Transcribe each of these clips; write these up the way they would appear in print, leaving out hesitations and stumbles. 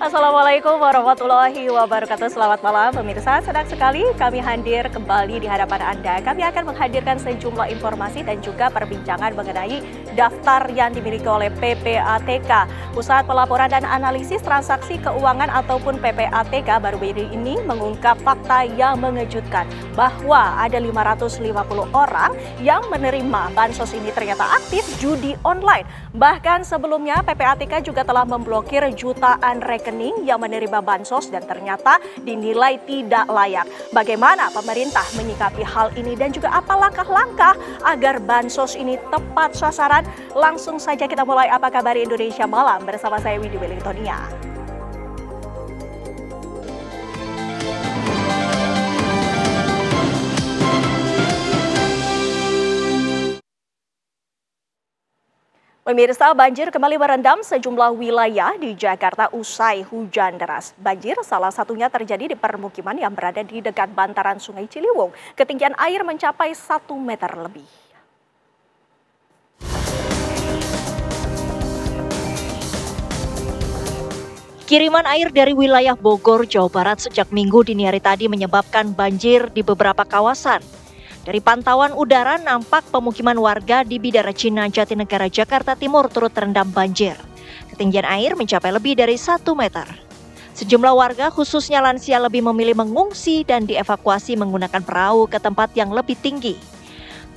Assalamualaikum warahmatullahi wabarakatuh. Selamat malam pemirsa, senang sekali kami hadir kembali di hadapan Anda. Kami akan menghadirkan sejumlah informasi dan juga perbincangan mengenai daftar yang dimiliki oleh PPATK. Pusat Pelaporan dan Analisis Transaksi Keuangan ataupun PPATK baru-baru ini mengungkap fakta yang mengejutkan bahwa ada 550 orang yang menerima bansos ini ternyata aktif judi online. Bahkan sebelumnya PPATK juga telah memblokir jutaan rekening yang menerima bansos dan ternyata dinilai tidak layak. Bagaimana pemerintah menyikapi hal ini dan juga apa langkah-langkah agar bansos ini tepat sasaran? Langsung saja kita mulai Apa Kabar Indonesia Malam bersama saya Windy Wellingtonia. Pemirsa, banjir kembali merendam sejumlah wilayah di Jakarta usai hujan deras. Banjir salah satunya terjadi di permukiman yang berada di dekat bantaran Sungai Ciliwung. Ketinggian air mencapai 1 meter lebih. Kiriman air dari wilayah Bogor, Jawa Barat sejak Minggu dini hari tadi menyebabkan banjir di beberapa kawasan. Dari pantauan udara nampak pemukiman warga di Bidara Cina, Jatinegara, Jakarta Timur turut terendam banjir. Ketinggian air mencapai lebih dari 1 meter. Sejumlah warga khususnya lansia lebih memilih mengungsi dan dievakuasi menggunakan perahu ke tempat yang lebih tinggi.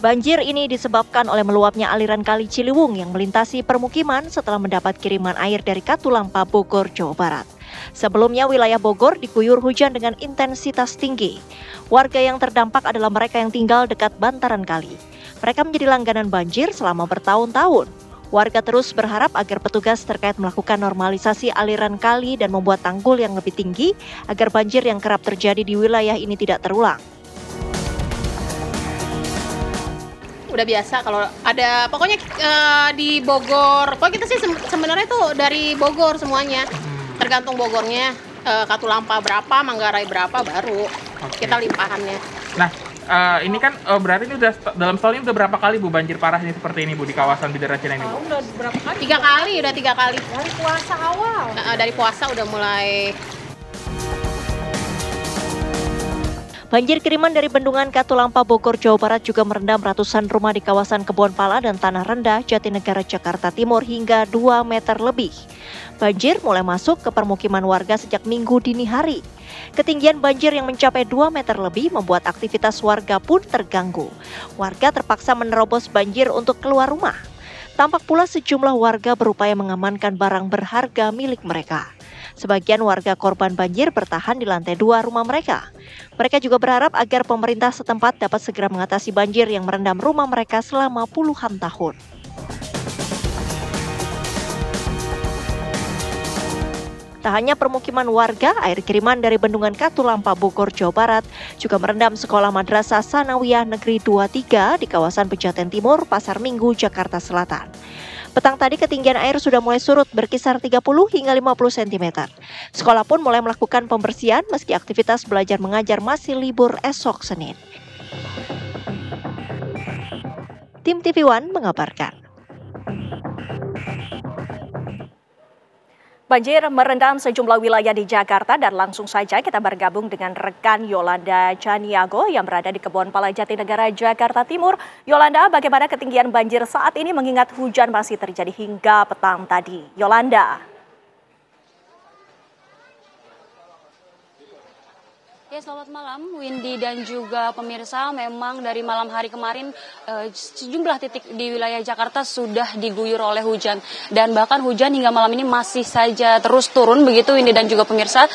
Banjir ini disebabkan oleh meluapnya aliran Kali Ciliwung yang melintasi permukiman setelah mendapat kiriman air dari Katulampa, Bogor, Jawa Barat. Sebelumnya wilayah Bogor diguyur hujan dengan intensitas tinggi. Warga yang terdampak adalah mereka yang tinggal dekat bantaran kali. Mereka menjadi langganan banjir selama bertahun-tahun. Warga terus berharap agar petugas terkait melakukan normalisasi aliran kali dan membuat tanggul yang lebih tinggi agar banjir yang kerap terjadi di wilayah ini tidak terulang. Udah biasa kalau ada pokoknya di Bogor. Pokoknya kita sih sebenarnya tuh dari Bogor semuanya. Tergantung Bogornya, Katulampa berapa, Manggarai berapa baru kita limpahannya. Nah, ini kan berarti ini udah dalam setahun ini udah berapa kali Bu banjir parah ini seperti ini Bu di kawasan Bidara Cina ini Bu? Udah berapa kali? 3 kali, udah 3 kali. Dari puasa awal. Dari puasa udah mulai. Banjir kiriman dari bendungan Katulampa, Bogor, Jawa Barat juga merendam ratusan rumah di kawasan Kebonpala dan Tanah Rendah, Jatinegara, Jakarta Timur hingga 2 meter lebih. Banjir mulai masuk ke permukiman warga sejak Minggu dini hari. Ketinggian banjir yang mencapai 2 meter lebih membuat aktivitas warga pun terganggu. Warga terpaksa menerobos banjir untuk keluar rumah. Tampak pula sejumlah warga berupaya mengamankan barang berharga milik mereka. Sebagian warga korban banjir bertahan di lantai 2 rumah mereka. Mereka juga berharap agar pemerintah setempat dapat segera mengatasi banjir yang merendam rumah mereka selama puluhan tahun. Tak hanya permukiman warga, air kiriman dari bendungan Katulampa, Bogor, Jawa Barat juga merendam sekolah Madrasah Sanawiyah Negeri 23 di kawasan Pejaten Timur, Pasar Minggu, Jakarta Selatan. Petang tadi ketinggian air sudah mulai surut berkisar 30 hingga 50 cm. Sekolah pun mulai melakukan pembersihan meski aktivitas belajar mengajar masih libur esok Senin. Tim TV One mengabarkan. Banjir merendam sejumlah wilayah di Jakarta dan langsung saja kita bergabung dengan rekan Yolanda Chaniago yang berada di Kebonpala, Jatinegara, Jakarta Timur. Yolanda, bagaimana ketinggian banjir saat ini mengingat hujan masih terjadi hingga petang tadi? Yolanda. Ya, selamat malam Windy dan juga pemirsa. Memang dari malam hari kemarin sejumlah titik di wilayah Jakarta sudah diguyur oleh hujan. Dan bahkan hujan hingga malam ini masih saja terus turun begitu Windy dan juga pemirsa.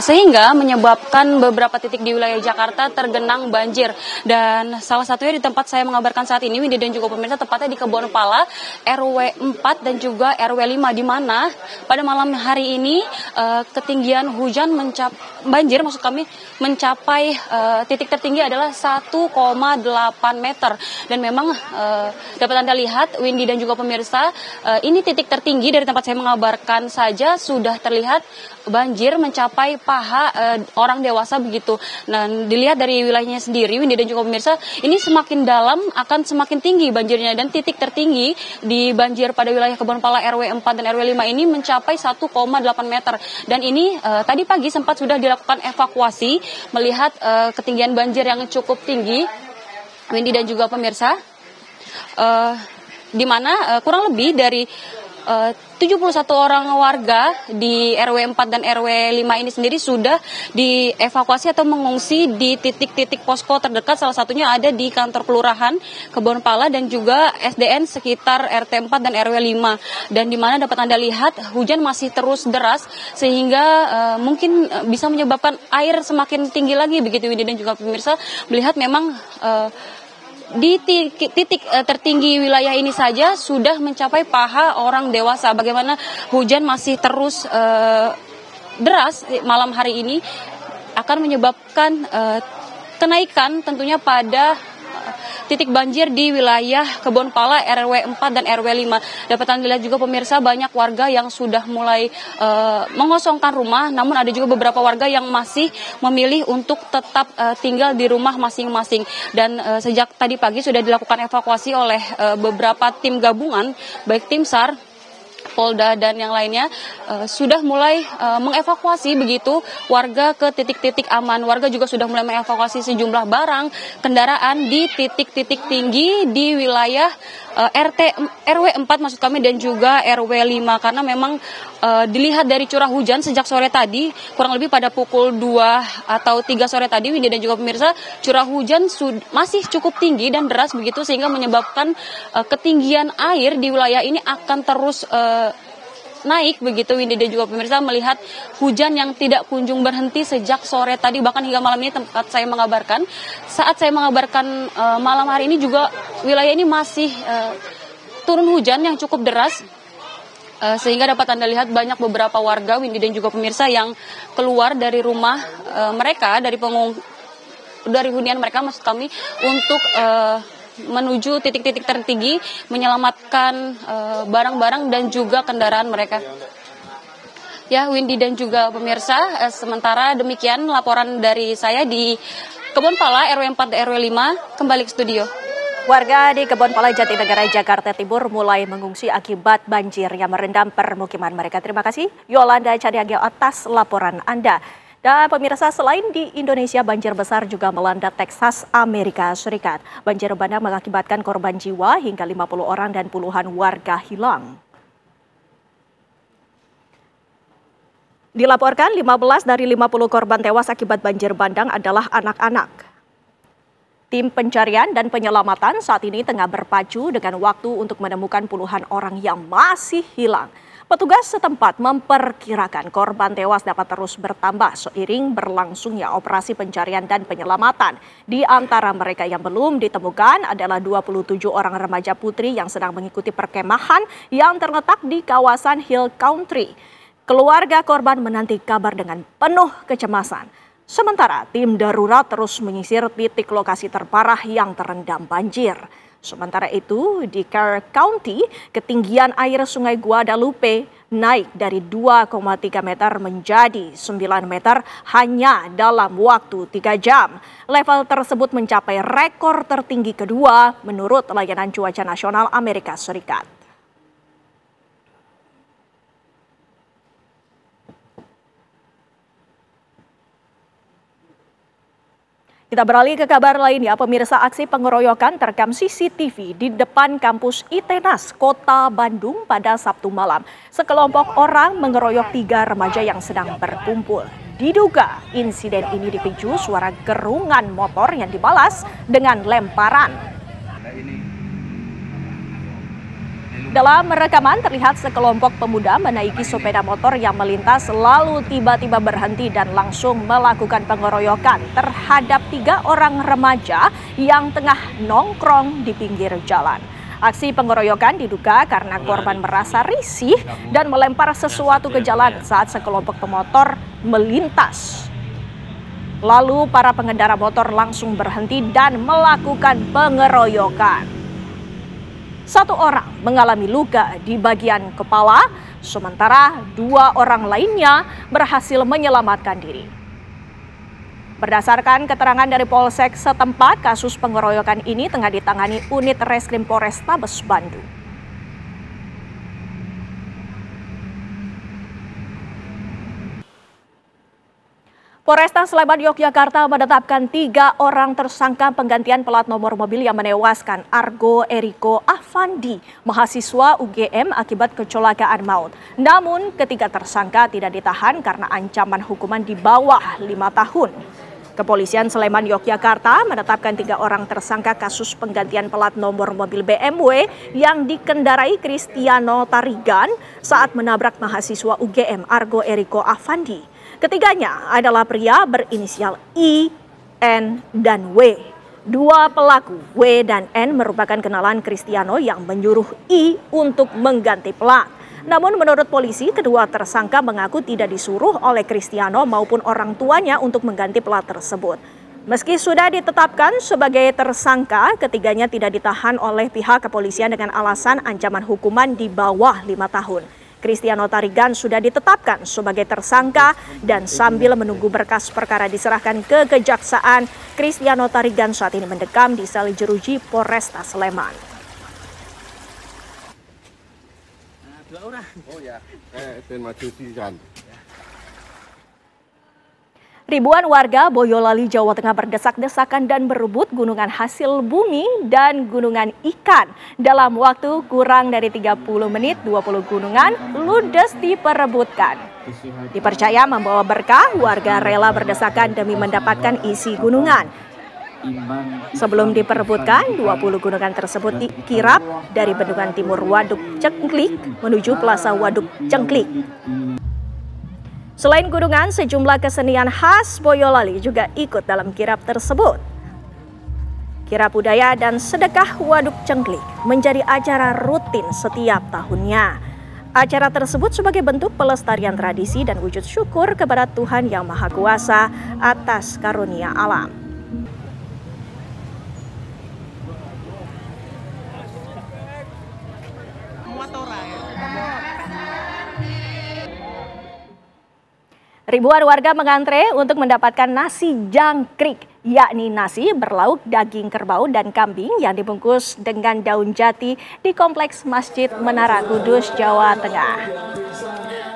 Sehingga menyebabkan beberapa titik di wilayah Jakarta tergenang banjir. Dan salah satunya di tempat saya mengabarkan saat ini Windy dan juga pemirsa, tepatnya di Kebonpala RW 4 dan juga RW 5, di mana pada malam hari ini ketinggian hujan banjir maksud kami mencapai titik tertinggi adalah 1,8 meter. Dan memang dapat Anda lihat, Windy dan juga pemirsa, ini titik tertinggi dari tempat saya mengabarkan saja sudah terlihat banjir mencapai paha orang dewasa begitu. Nah, dilihat dari wilayahnya sendiri, Windy dan juga pemirsa, ini semakin dalam akan semakin tinggi banjirnya, dan titik tertinggi di banjir pada wilayah Kebonpala RW 4 dan RW 5 ini mencapai 1,8 meter. Dan ini tadi pagi sempat sudah dilakukan evakuasi melihat ketinggian banjir yang cukup tinggi, Windy dan juga pemirsa, di mana kurang lebih dari 71 orang warga di RW 4 dan RW 5 ini sendiri sudah dievakuasi atau mengungsi di titik-titik posko terdekat, salah satunya ada di kantor kelurahan Kebonpala dan juga SDN sekitar RT 4 dan RW 5. Dan di mana dapat Anda lihat hujan masih terus deras sehingga mungkin bisa menyebabkan air semakin tinggi lagi begitu, Windy dan juga pemirsa, melihat memang di titik tertinggi wilayah ini saja sudah mencapai paha orang dewasa. Bagaimana hujan masih terus deras malam hari ini akan menyebabkan kenaikan tentunya pada titik banjir di wilayah Kebonpala RW 4 dan RW 5. Dapat Anda lihat juga pemirsa, banyak warga yang sudah mulai mengosongkan rumah, namun ada juga beberapa warga yang masih memilih untuk tetap tinggal di rumah masing-masing. Dan sejak tadi pagi sudah dilakukan evakuasi oleh beberapa tim gabungan, baik tim SAR, Polda dan yang lainnya sudah mulai mengevakuasi begitu warga ke titik-titik aman. Warga juga sudah mulai mengevakuasi sejumlah barang, kendaraan di titik-titik tinggi di wilayah RW 4 maksud kami dan juga RW 5, karena memang dilihat dari curah hujan sejak sore tadi, kurang lebih pada pukul 2 atau 3 sore tadi, Windy dan juga pemirsa, curah hujan masih cukup tinggi dan deras begitu, sehingga menyebabkan ketinggian air di wilayah ini akan terus naik begitu, Windy dan juga pemirsa, melihat hujan yang tidak kunjung berhenti sejak sore tadi, bahkan hingga malam ini tempat saya mengabarkan. Saat saya mengabarkan malam hari ini juga wilayah ini masih turun hujan yang cukup deras, sehingga dapat Anda lihat banyak beberapa warga, Windy dan juga pemirsa, yang keluar dari rumah mereka, dari hunian mereka maksud kami, untuk menuju titik-titik tertinggi menyelamatkan barang-barang dan juga kendaraan mereka. Ya, Windy dan juga pemirsa, sementara demikian laporan dari saya di Kebonpala RW 4 dan RW 5, kembali ke studio. Warga di Kebonpala Jatinegara, Jakarta Timur mulai mengungsi akibat banjir yang merendam permukiman mereka. Terima kasih Yolanda Chadiageo atas laporan Anda. Dan pemirsa, selain di Indonesia, banjir besar juga melanda Texas, Amerika Serikat. Banjir bandang mengakibatkan korban jiwa hingga 50 orang dan puluhan warga hilang. Dilaporkan 15 dari 50 korban tewas akibat banjir bandang adalah anak-anak. Tim pencarian dan penyelamatan saat ini tengah berpacu dengan waktu untuk menemukan puluhan orang yang masih hilang. Petugas setempat memperkirakan korban tewas dapat terus bertambah seiring berlangsungnya operasi pencarian dan penyelamatan. Di antara mereka yang belum ditemukan adalah 27 orang remaja putri yang sedang mengikuti perkemahan yang terletak di kawasan Hill Country. Keluarga korban menanti kabar dengan penuh kecemasan. Sementara tim darurat terus menyisir titik lokasi terparah yang terendam banjir. Sementara itu, di Kerr County, ketinggian air Sungai Guadalupe naik dari 2,3 meter menjadi 9 meter hanya dalam waktu 3 jam. Level tersebut mencapai rekor tertinggi kedua menurut Layanan Cuaca Nasional Amerika Serikat. Kita beralih ke kabar lainnya, pemirsa, aksi pengeroyokan terekam CCTV di depan kampus ITENAS, Kota Bandung pada Sabtu malam. Sekelompok orang mengeroyok 3 remaja yang sedang berkumpul. Diduga insiden ini dipicu suara gerungan motor yang dibalas dengan lemparan. Dalam rekaman terlihat sekelompok pemuda menaiki sepeda motor yang melintas lalu tiba-tiba berhenti dan langsung melakukan pengeroyokan terhadap 3 orang remaja yang tengah nongkrong di pinggir jalan. Aksi pengeroyokan diduga karena korban merasa risih dan melempar sesuatu ke jalan saat sekelompok pemotor melintas. Lalu para pengendara motor langsung berhenti dan melakukan pengeroyokan. 1 orang mengalami luka di bagian kepala, sementara 2 orang lainnya berhasil menyelamatkan diri. Berdasarkan keterangan dari Polsek setempat, kasus pengeroyokan ini tengah ditangani unit Reskrim Polrestabes Bandung. Polresta Sleman Yogyakarta menetapkan 3 orang tersangka penggantian plat nomor mobil yang menewaskan Argo Eriko Afandi, mahasiswa UGM akibat kecelakaan maut. Namun ketiga tersangka tidak ditahan karena ancaman hukuman di bawah 5 tahun. Kepolisian Sleman Yogyakarta menetapkan 3 orang tersangka kasus penggantian plat nomor mobil BMW yang dikendarai Cristiano Tarigan saat menabrak mahasiswa UGM Argo Eriko Afandi. Ketiganya adalah pria berinisial I, N, dan W. 2 pelaku, W dan N, merupakan kenalan Cristiano yang menyuruh I untuk mengganti plat. Namun menurut polisi, kedua tersangka mengaku tidak disuruh oleh Cristiano maupun orang tuanya untuk mengganti plat tersebut. Meski sudah ditetapkan sebagai tersangka, ketiganya tidak ditahan oleh pihak kepolisian dengan alasan ancaman hukuman di bawah 5 tahun. Cristiano Tarigan sudah ditetapkan sebagai tersangka dan sambil menunggu berkas perkara diserahkan ke Kejaksaan, Cristiano Tarigan saat ini mendekam di sel jeruji Polresta Sleman. Ribuan warga Boyolali, Jawa Tengah berdesak-desakan dan berebut gunungan hasil bumi dan gunungan ikan. Dalam waktu kurang dari 30 menit, 20 gunungan ludes diperebutkan. Dipercaya membawa berkah, warga rela berdesakan demi mendapatkan isi gunungan. Sebelum diperebutkan, 20 gunungan tersebut dikirap dari bendungan timur Waduk Cengklik menuju Plaza Waduk Cengklik. Selain gunungan, sejumlah kesenian khas Boyolali juga ikut dalam kirap tersebut. Kirap budaya dan sedekah Waduk Cengklik menjadi acara rutin setiap tahunnya. Acara tersebut sebagai bentuk pelestarian tradisi dan wujud syukur kepada Tuhan Yang Maha Kuasa atas karunia alam. Ribuan warga mengantre untuk mendapatkan nasi jangkrik, yakni nasi berlauk daging kerbau dan kambing yang dibungkus dengan daun jati di Kompleks Masjid Menara Kudus, Jawa Tengah.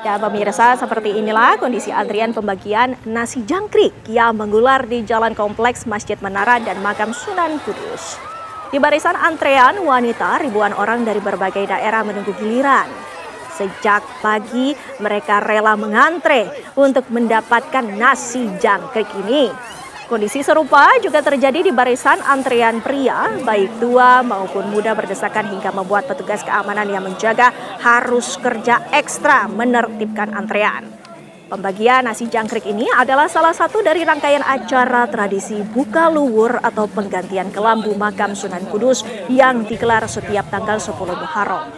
Ya pemirsa, seperti inilah kondisi antrian pembagian nasi jangkrik yang menggular di Jalan Kompleks Masjid Menara dan Makam Sunan Kudus. Di barisan antrean wanita, ribuan orang dari berbagai daerah menunggu giliran. Sejak pagi mereka rela mengantre untuk mendapatkan nasi jangkrik ini. Kondisi serupa juga terjadi di barisan antrean pria, baik tua maupun muda berdesakan hingga membuat petugas keamanan yang menjaga harus kerja ekstra menertibkan antrean. Pembagian nasi jangkrik ini adalah salah satu dari rangkaian acara tradisi buka luwur atau penggantian kelambu Makam Sunan Kudus yang digelar setiap tanggal 10 Muharram.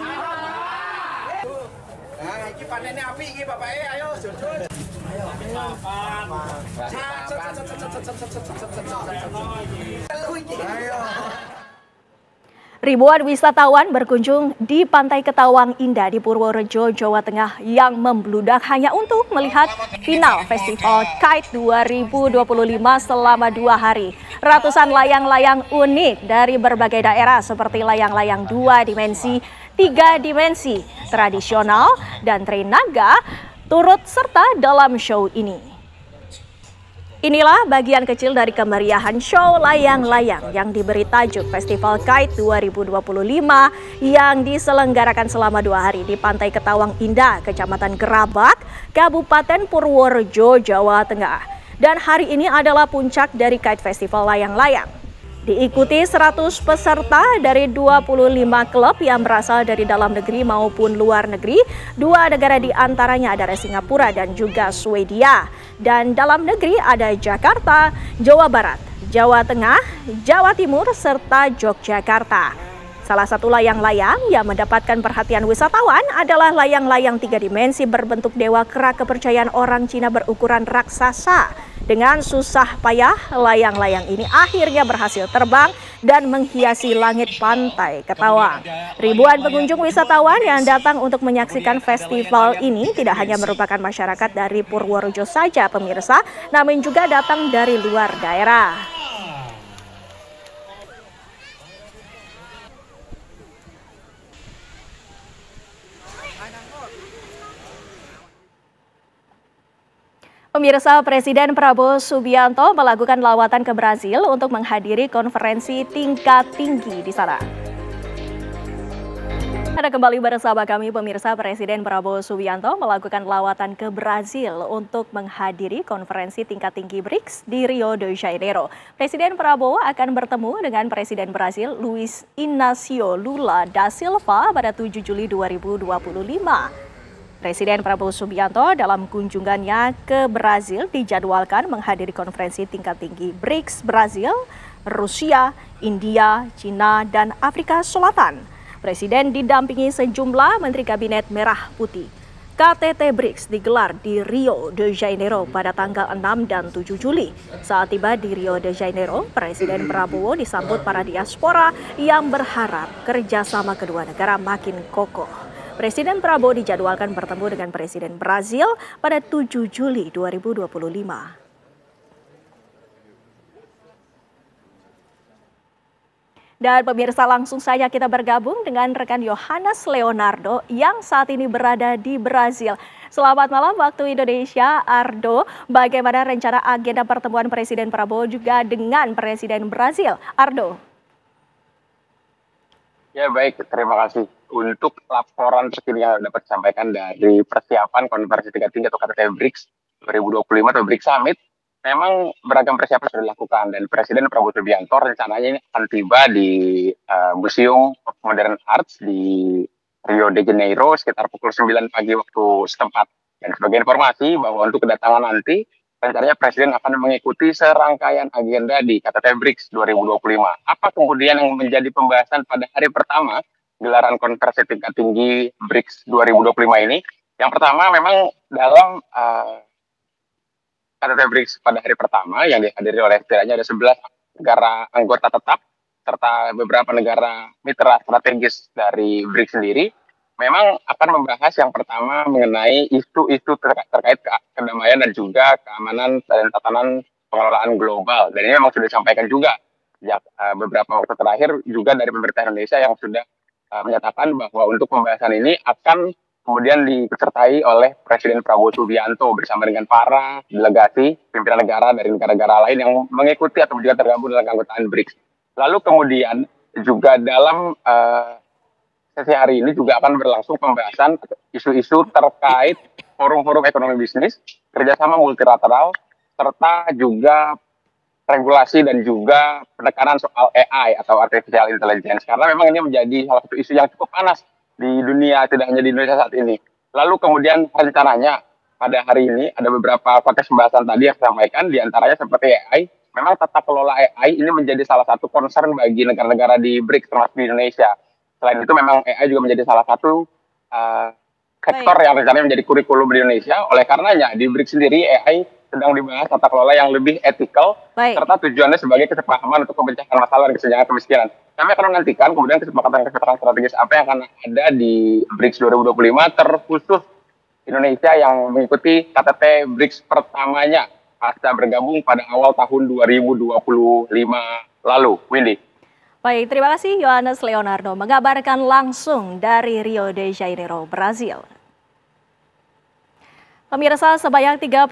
Ribuan wisatawan berkunjung di Pantai Ketawang Indah di Purworejo, Jawa Tengah yang membludak hanya untuk melihat final Festival Kite 2025 selama 2 hari. Ratusan layang-layang unik dari berbagai daerah seperti layang-layang 2 dimensi, 3 dimensi, tradisional, dan tren naga turut serta dalam show ini. Inilah bagian kecil dari kemeriahan show layang-layang yang diberi tajuk Festival Kite 2025 yang diselenggarakan selama 2 hari di Pantai Ketawang Indah, Kecamatan Gerabak, Kabupaten Purworejo, Jawa Tengah. Dan hari ini adalah puncak dari Kite Festival layang-layang. Diikuti 100 peserta dari 25 klub yang berasal dari dalam negeri maupun luar negeri. 2 negara di antaranya adalah Singapura dan juga Swedia. Dan dalam negeri ada Jakarta, Jawa Barat, Jawa Tengah, Jawa Timur, serta Yogyakarta. Salah satu layang-layang yang mendapatkan perhatian wisatawan adalah layang-layang 3 dimensi berbentuk dewa kera kepercayaan orang Cina berukuran raksasa. Dengan susah payah, layang-layang ini akhirnya berhasil terbang dan menghiasi langit pantai Ketawang. Ribuan pengunjung wisatawan yang datang untuk menyaksikan festival ini tidak hanya merupakan masyarakat dari Purworejo saja pemirsa, namun juga datang dari luar daerah. Pemirsa, Presiden Prabowo Subianto melakukan lawatan ke Brazil untuk menghadiri konferensi tingkat tinggi di sana. Ada kembali bersama kami pemirsa, Presiden Prabowo Subianto melakukan lawatan ke Brazil untuk menghadiri konferensi tingkat tinggi BRICS di Rio de Janeiro. Presiden Prabowo akan bertemu dengan Presiden Brazil Luiz Inácio Lula da Silva pada 7 Juli 2025. Presiden Prabowo Subianto dalam kunjungannya ke Brazil dijadwalkan menghadiri konferensi tingkat tinggi BRICS Brazil, Rusia, India, Cina, dan Afrika Selatan. Presiden didampingi sejumlah Menteri Kabinet Merah Putih. KTT BRICS digelar di Rio de Janeiro pada tanggal 6 dan 7 Juli. Saat tiba di Rio de Janeiro, Presiden Prabowo disambut para diaspora yang berharap kerjasama kedua negara makin kokoh. Presiden Prabowo dijadwalkan bertemu dengan Presiden Brazil pada 7 Juli 2025. Dan pemirsa, langsung saja kita bergabung dengan rekan Yohanes Leonardo yang saat ini berada di Brazil. Selamat malam waktu Indonesia, Ardo. Bagaimana rencana agenda pertemuan Presiden Prabowo juga dengan Presiden Brazil? Ardo. Ya baik, terima kasih. Untuk laporan terkini yang dapat disampaikan dari persiapan konferensi tingkat tinggi atau KTT BRICS 2025 atau BRICS Summit, memang beragam persiapan sudah dilakukan dan Presiden Prabowo Subianto rencananya ini akan tiba di Museum of Modern Arts di Rio de Janeiro sekitar pukul 9 pagi waktu setempat. Dan sebagai informasi bahwa untuk kedatangan nanti, rencananya Presiden akan mengikuti serangkaian agenda di KTT BRICS 2025. Apa kemudian yang menjadi pembahasan pada hari pertama gelaran konferensi tingkat tinggi BRICS 2025 ini? Yang pertama memang dalam KTT BRICS pada hari pertama yang dihadiri oleh setidaknya ada 11 negara anggota tetap serta beberapa negara mitra strategis dari BRICS sendiri, memang akan membahas yang pertama mengenai isu-isu terkait kedamaian dan juga keamanan dan tatanan pengelolaan global. Dan ini memang sudah disampaikan juga sejak beberapa waktu terakhir juga dari pemerintah Indonesia yang sudah menyatakan bahwa untuk pembahasan ini akan kemudian disertai oleh Presiden Prabowo Subianto bersama dengan para delegasi pimpinan negara dari negara-negara lain yang mengikuti atau juga tergabung dalam keanggotaan BRICS. Lalu kemudian juga dalam sesi hari ini juga akan berlangsung pembahasan isu-isu terkait forum-forum ekonomi bisnis, kerjasama multilateral, serta juga regulasi dan juga penekanan soal AI atau Artificial Intelligence. Karena memang ini menjadi salah satu isu yang cukup panas di dunia, tidak hanya di Indonesia saat ini. Lalu kemudian rencananya pada hari ini ada beberapa konteks pembahasan tadi yang disampaikan, diantaranya seperti AI. Memang tata kelola AI ini menjadi salah satu concern bagi negara-negara di BRICS termasuk di Indonesia. Selain itu memang AI juga menjadi salah satu sektor yang rencananya menjadi kurikulum di Indonesia. Oleh karenanya di BRICS sendiri AI sedang dibahas tata kelola yang lebih etikal, serta tujuannya sebagai kesepahaman untuk memecahkan masalah dan kesenjangan kemiskinan. Kami akan menantikan kemudian kesepakatan strategis apa yang akan ada di BRICS 2025, terkhusus Indonesia yang mengikuti KTT BRICS pertamanya pasca bergabung pada awal tahun 2025 lalu. Windy. Baik, terima kasih Yohanes Leonardo mengabarkan langsung dari Rio de Janeiro, Brazil. Pemirsa, sebanyak 35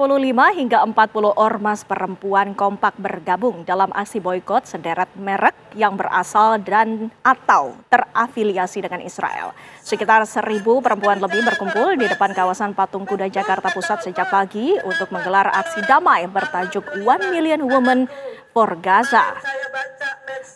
hingga 40 ormas perempuan kompak bergabung dalam aksi boikot sederet merek yang berasal dan atau terafiliasi dengan Israel. Sekitar 1.000 perempuan lebih berkumpul di depan kawasan Patung Kuda Jakarta Pusat sejak pagi untuk menggelar aksi damai bertajuk 1 Million Women for Gaza.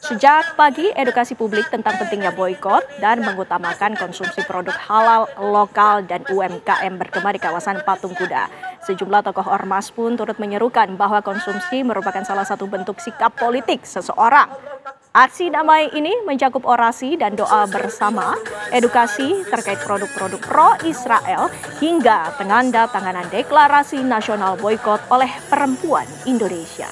Sejak pagi, edukasi publik tentang pentingnya boikot dan mengutamakan konsumsi produk halal, lokal, dan UMKM bergema di kawasan Patung Kuda. Sejumlah tokoh ormas pun turut menyerukan bahwa konsumsi merupakan salah satu bentuk sikap politik seseorang. Aksi damai ini mencakup orasi dan doa bersama, edukasi terkait produk-produk pro-Israel, hingga penanda tanganan deklarasi nasional boikot oleh perempuan Indonesia.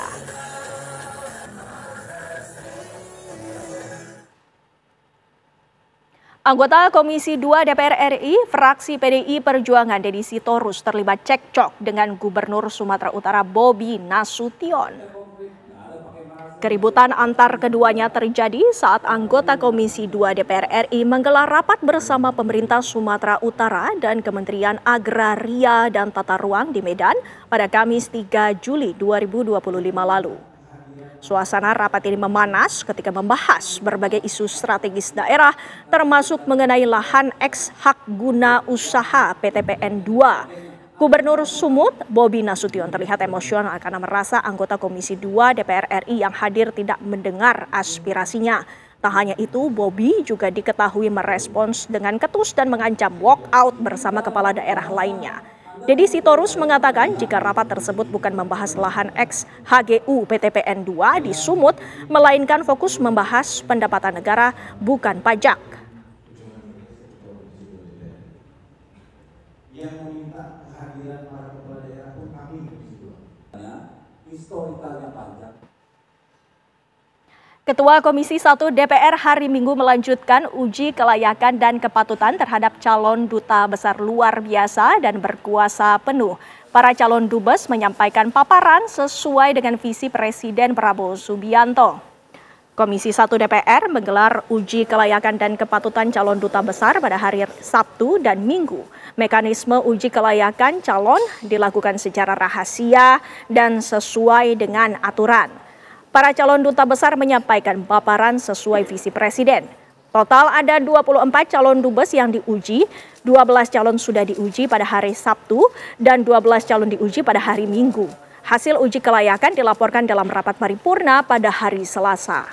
Anggota Komisi 2 DPR RI, fraksi PDI Perjuangan Deddy Sitorus terlibat cekcok dengan Gubernur Sumatera Utara Bobi Nasution. Keributan antar keduanya terjadi saat anggota Komisi 2 DPR RI menggelar rapat bersama pemerintah Sumatera Utara dan Kementerian Agraria dan Tata Ruang di Medan pada Kamis 3 Juli 2025 lalu. Suasana rapat ini memanas ketika membahas berbagai isu strategis daerah termasuk mengenai lahan eks hak guna usaha PTPN 2. Gubernur Sumut, Bobi Nasution terlihat emosional karena merasa anggota Komisi 2 DPR RI yang hadir tidak mendengar aspirasinya. Tak hanya itu, Bobi juga diketahui merespons dengan ketus dan mengancam walkout bersama kepala daerah lainnya. Deddy Sitorus mengatakan jika rapat tersebut bukan membahas lahan eks HGU PTPN 2 di Sumut, melainkan fokus membahas pendapatan negara bukan pajak. Yang meminta kehadiran para kepala daerah pun kami historikalnya panjang. Ketua Komisi 1 DPR hari Minggu melanjutkan uji kelayakan dan kepatutan terhadap calon duta besar luar biasa dan berkuasa penuh. Para calon dubes menyampaikan paparan sesuai dengan visi Presiden Prabowo Subianto. Komisi 1 DPR menggelar uji kelayakan dan kepatutan calon duta besar pada hari Sabtu dan Minggu. Mekanisme uji kelayakan calon dilakukan secara rahasia dan sesuai dengan aturan. Para calon duta besar menyampaikan paparan sesuai visi Presiden. Total ada 24 calon dubes yang diuji, 12 calon sudah diuji pada hari Sabtu dan 12 calon diuji pada hari Minggu. Hasil uji kelayakan dilaporkan dalam rapat paripurna pada hari Selasa.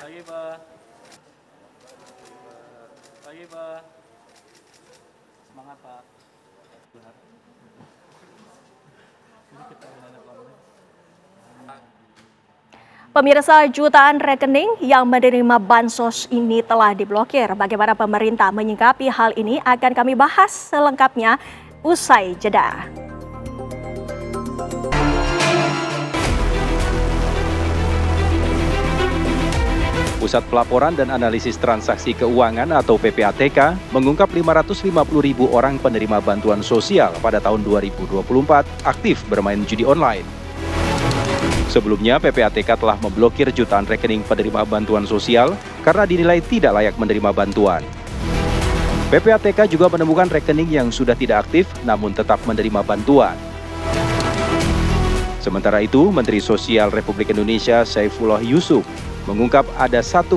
Pemirsa, jutaan rekening yang menerima bansos ini telah diblokir. Bagaimana pemerintah menyikapi hal ini akan kami bahas selengkapnya usai jeda. Pusat Pelaporan dan Analisis Transaksi Keuangan atau PPATK mengungkap 550.000 orang penerima bantuan sosial pada tahun 2024 aktif bermain judi online. Sebelumnya, PPATK telah memblokir jutaan rekening penerima bantuan sosial karena dinilai tidak layak menerima bantuan. PPATK juga menemukan rekening yang sudah tidak aktif namun tetap menerima bantuan. Sementara itu, Menteri Sosial Republik Indonesia Saifullah Yusuf mengungkap ada 1,9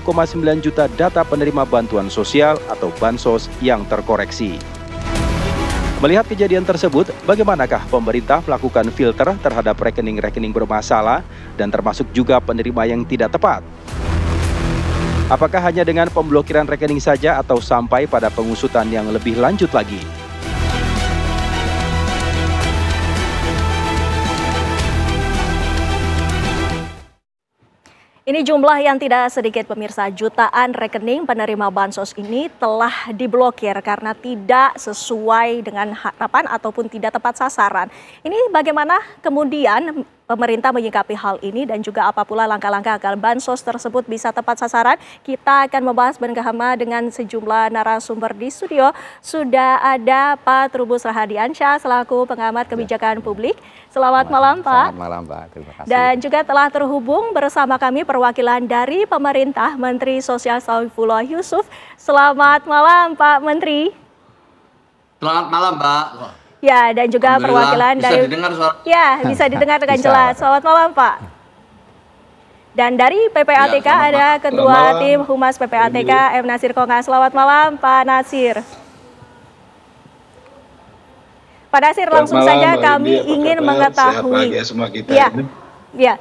juta data penerima bantuan sosial atau bansos yang terkoreksi. Melihat kejadian tersebut, bagaimanakah pemerintah melakukan filter terhadap rekening-rekening bermasalah dan termasuk juga penerima yang tidak tepat? Apakah hanya dengan pemblokiran rekening saja atau sampai pada pengusutan yang lebih lanjut lagi? Ini jumlah yang tidak sedikit pemirsa, jutaan rekening penerima bansos ini telah diblokir karena tidak sesuai dengan harapan ataupun tidak tepat sasaran. Ini bagaimana kemudian pemerintah menyikapi hal ini dan juga apa pula langkah-langkah agar bansos tersebut bisa tepat sasaran? Kita akan membahas bersama dengan sejumlah narasumber di studio. Sudah ada Pak Trubus Rahadiansyah selaku pengamat kebijakan publik. Selamat malam Pak. Selamat malam Pak, terima kasih. Dan juga telah terhubung bersama kami perwakilan dari pemerintah Menteri Sosial Saifullah Yusuf. Selamat malam Pak Menteri. Selamat malam Mbak. Ya, dan juga perwakilan bisa dari didengar suara. Ya, bisa didengar dengan Bisa, jelas. Pak. Selamat malam, Pak. Dan dari PPATK Ya, ada malam. Ketua Selamat malam. Tim Humas PPATK M. Nasir Konga. Selamat malam, Pak Nasir. Pak Nasir, langsung saja kami ingin mengetahui. Semua kita Ya, ya.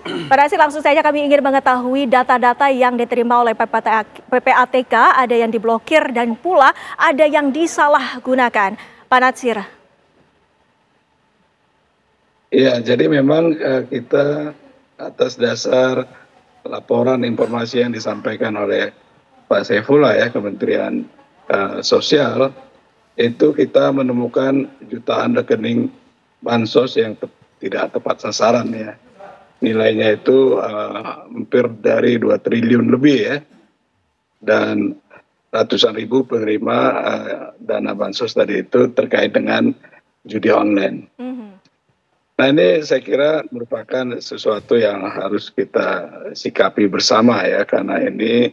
Pak Nasir, langsung saja kami ingin mengetahui data-data yang diterima oleh PPATK, ada yang diblokir dan pula ada yang disalahgunakan. Pak Nasir. Ya, jadi memang kita atas dasar laporan informasi yang disampaikan oleh Pak Saifullah ya, Kementerian Sosial, itu kita menemukan jutaan rekening bansos yang tidak tepat sasaran ya. Nilainya itu hampir dari 2 triliun lebih ya. Dan ratusan ribu penerima dana bansos tadi itu terkait dengan judi online. Nah ini saya kira merupakan sesuatu yang harus kita sikapi bersama ya, karena ini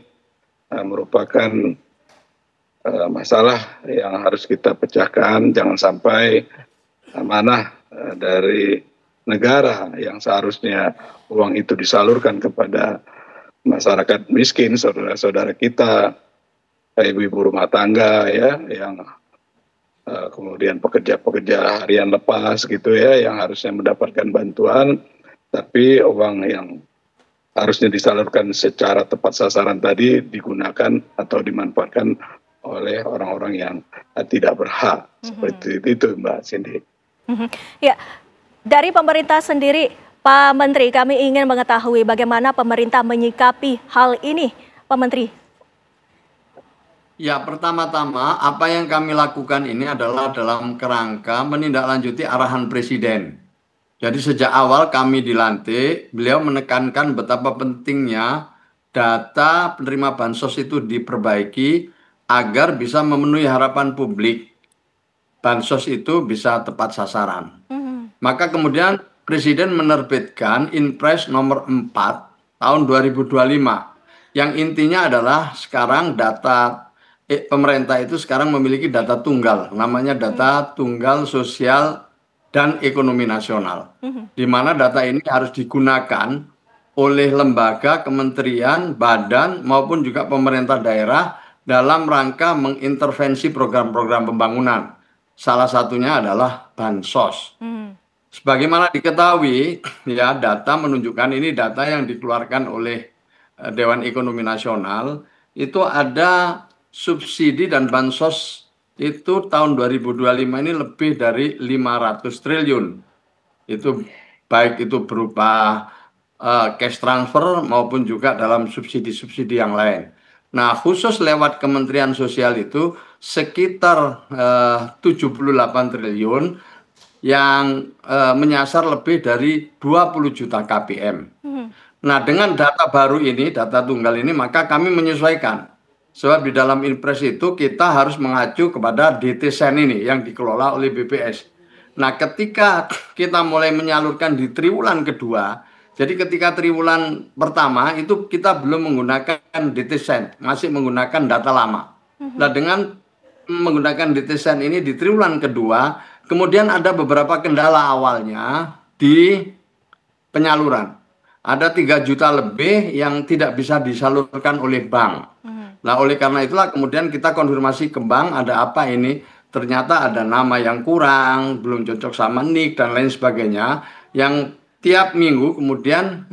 merupakan masalah yang harus kita pecahkan. Jangan sampai amanah dari negara yang seharusnya uang itu disalurkan kepada masyarakat miskin, saudara-saudara kita, ibu-ibu rumah tangga ya, yang kemudian pekerja-pekerja harian lepas gitu ya, yang harusnya mendapatkan bantuan, tapi uang yang harusnya disalurkan secara tepat sasaran tadi digunakan atau dimanfaatkan oleh orang-orang yang tidak berhak. Seperti itu Mbak Cindy. Ya, dari pemerintah sendiri, Pak Menteri, kami ingin mengetahui bagaimana pemerintah menyikapi hal ini, Pak Menteri. Ya, pertama-tama apa yang kami lakukan ini adalah dalam kerangka menindaklanjuti arahan Presiden. Jadi sejak awal kami dilantik, beliau menekankan betapa pentingnya data penerima bansos itu diperbaiki agar bisa memenuhi harapan publik. Bansos itu bisa tepat sasaran. Maka kemudian Presiden menerbitkan Inpres nomor 4 tahun 2025 yang intinya adalah sekarang data pemerintah itu sekarang memiliki data tunggal, namanya data tunggal sosial dan ekonomi nasional, di mana data ini harus digunakan oleh lembaga, kementerian, badan maupun juga pemerintah daerah dalam rangka mengintervensi program-program pembangunan. Salah satunya adalah bansos. Sebagaimana diketahui, ya data menunjukkan ini data yang dikeluarkan oleh Dewan Ekonomi Nasional, itu ada subsidi dan bansos itu tahun 2025 ini lebih dari 500 triliun. Itu baik itu berupa cash transfer maupun juga dalam subsidi-subsidi yang lain. Nah, khusus lewat Kementerian Sosial itu sekitar 78 triliun yang menyasar lebih dari 20 juta KPM. Nah, dengan data baru ini, data tunggal ini, maka kami menyesuaikan. Sebab di dalam Inpres itu kita harus mengacu kepada DTSEN ini yang dikelola oleh BPS. Nah, ketika kita mulai menyalurkan di triwulan kedua, jadi ketika triwulan pertama itu kita belum menggunakan DTSEN, masih menggunakan data lama. Nah, dengan menggunakan DTSEN ini di triwulan kedua, kemudian ada beberapa kendala awalnya di penyaluran. Ada 3 juta lebih yang tidak bisa disalurkan oleh bank. Nah, oleh karena itulah kemudian kita konfirmasi ke bank, ada apa ini? Ternyata ada nama yang kurang, belum cocok sama NIK dan lain sebagainya, yang tiap minggu kemudian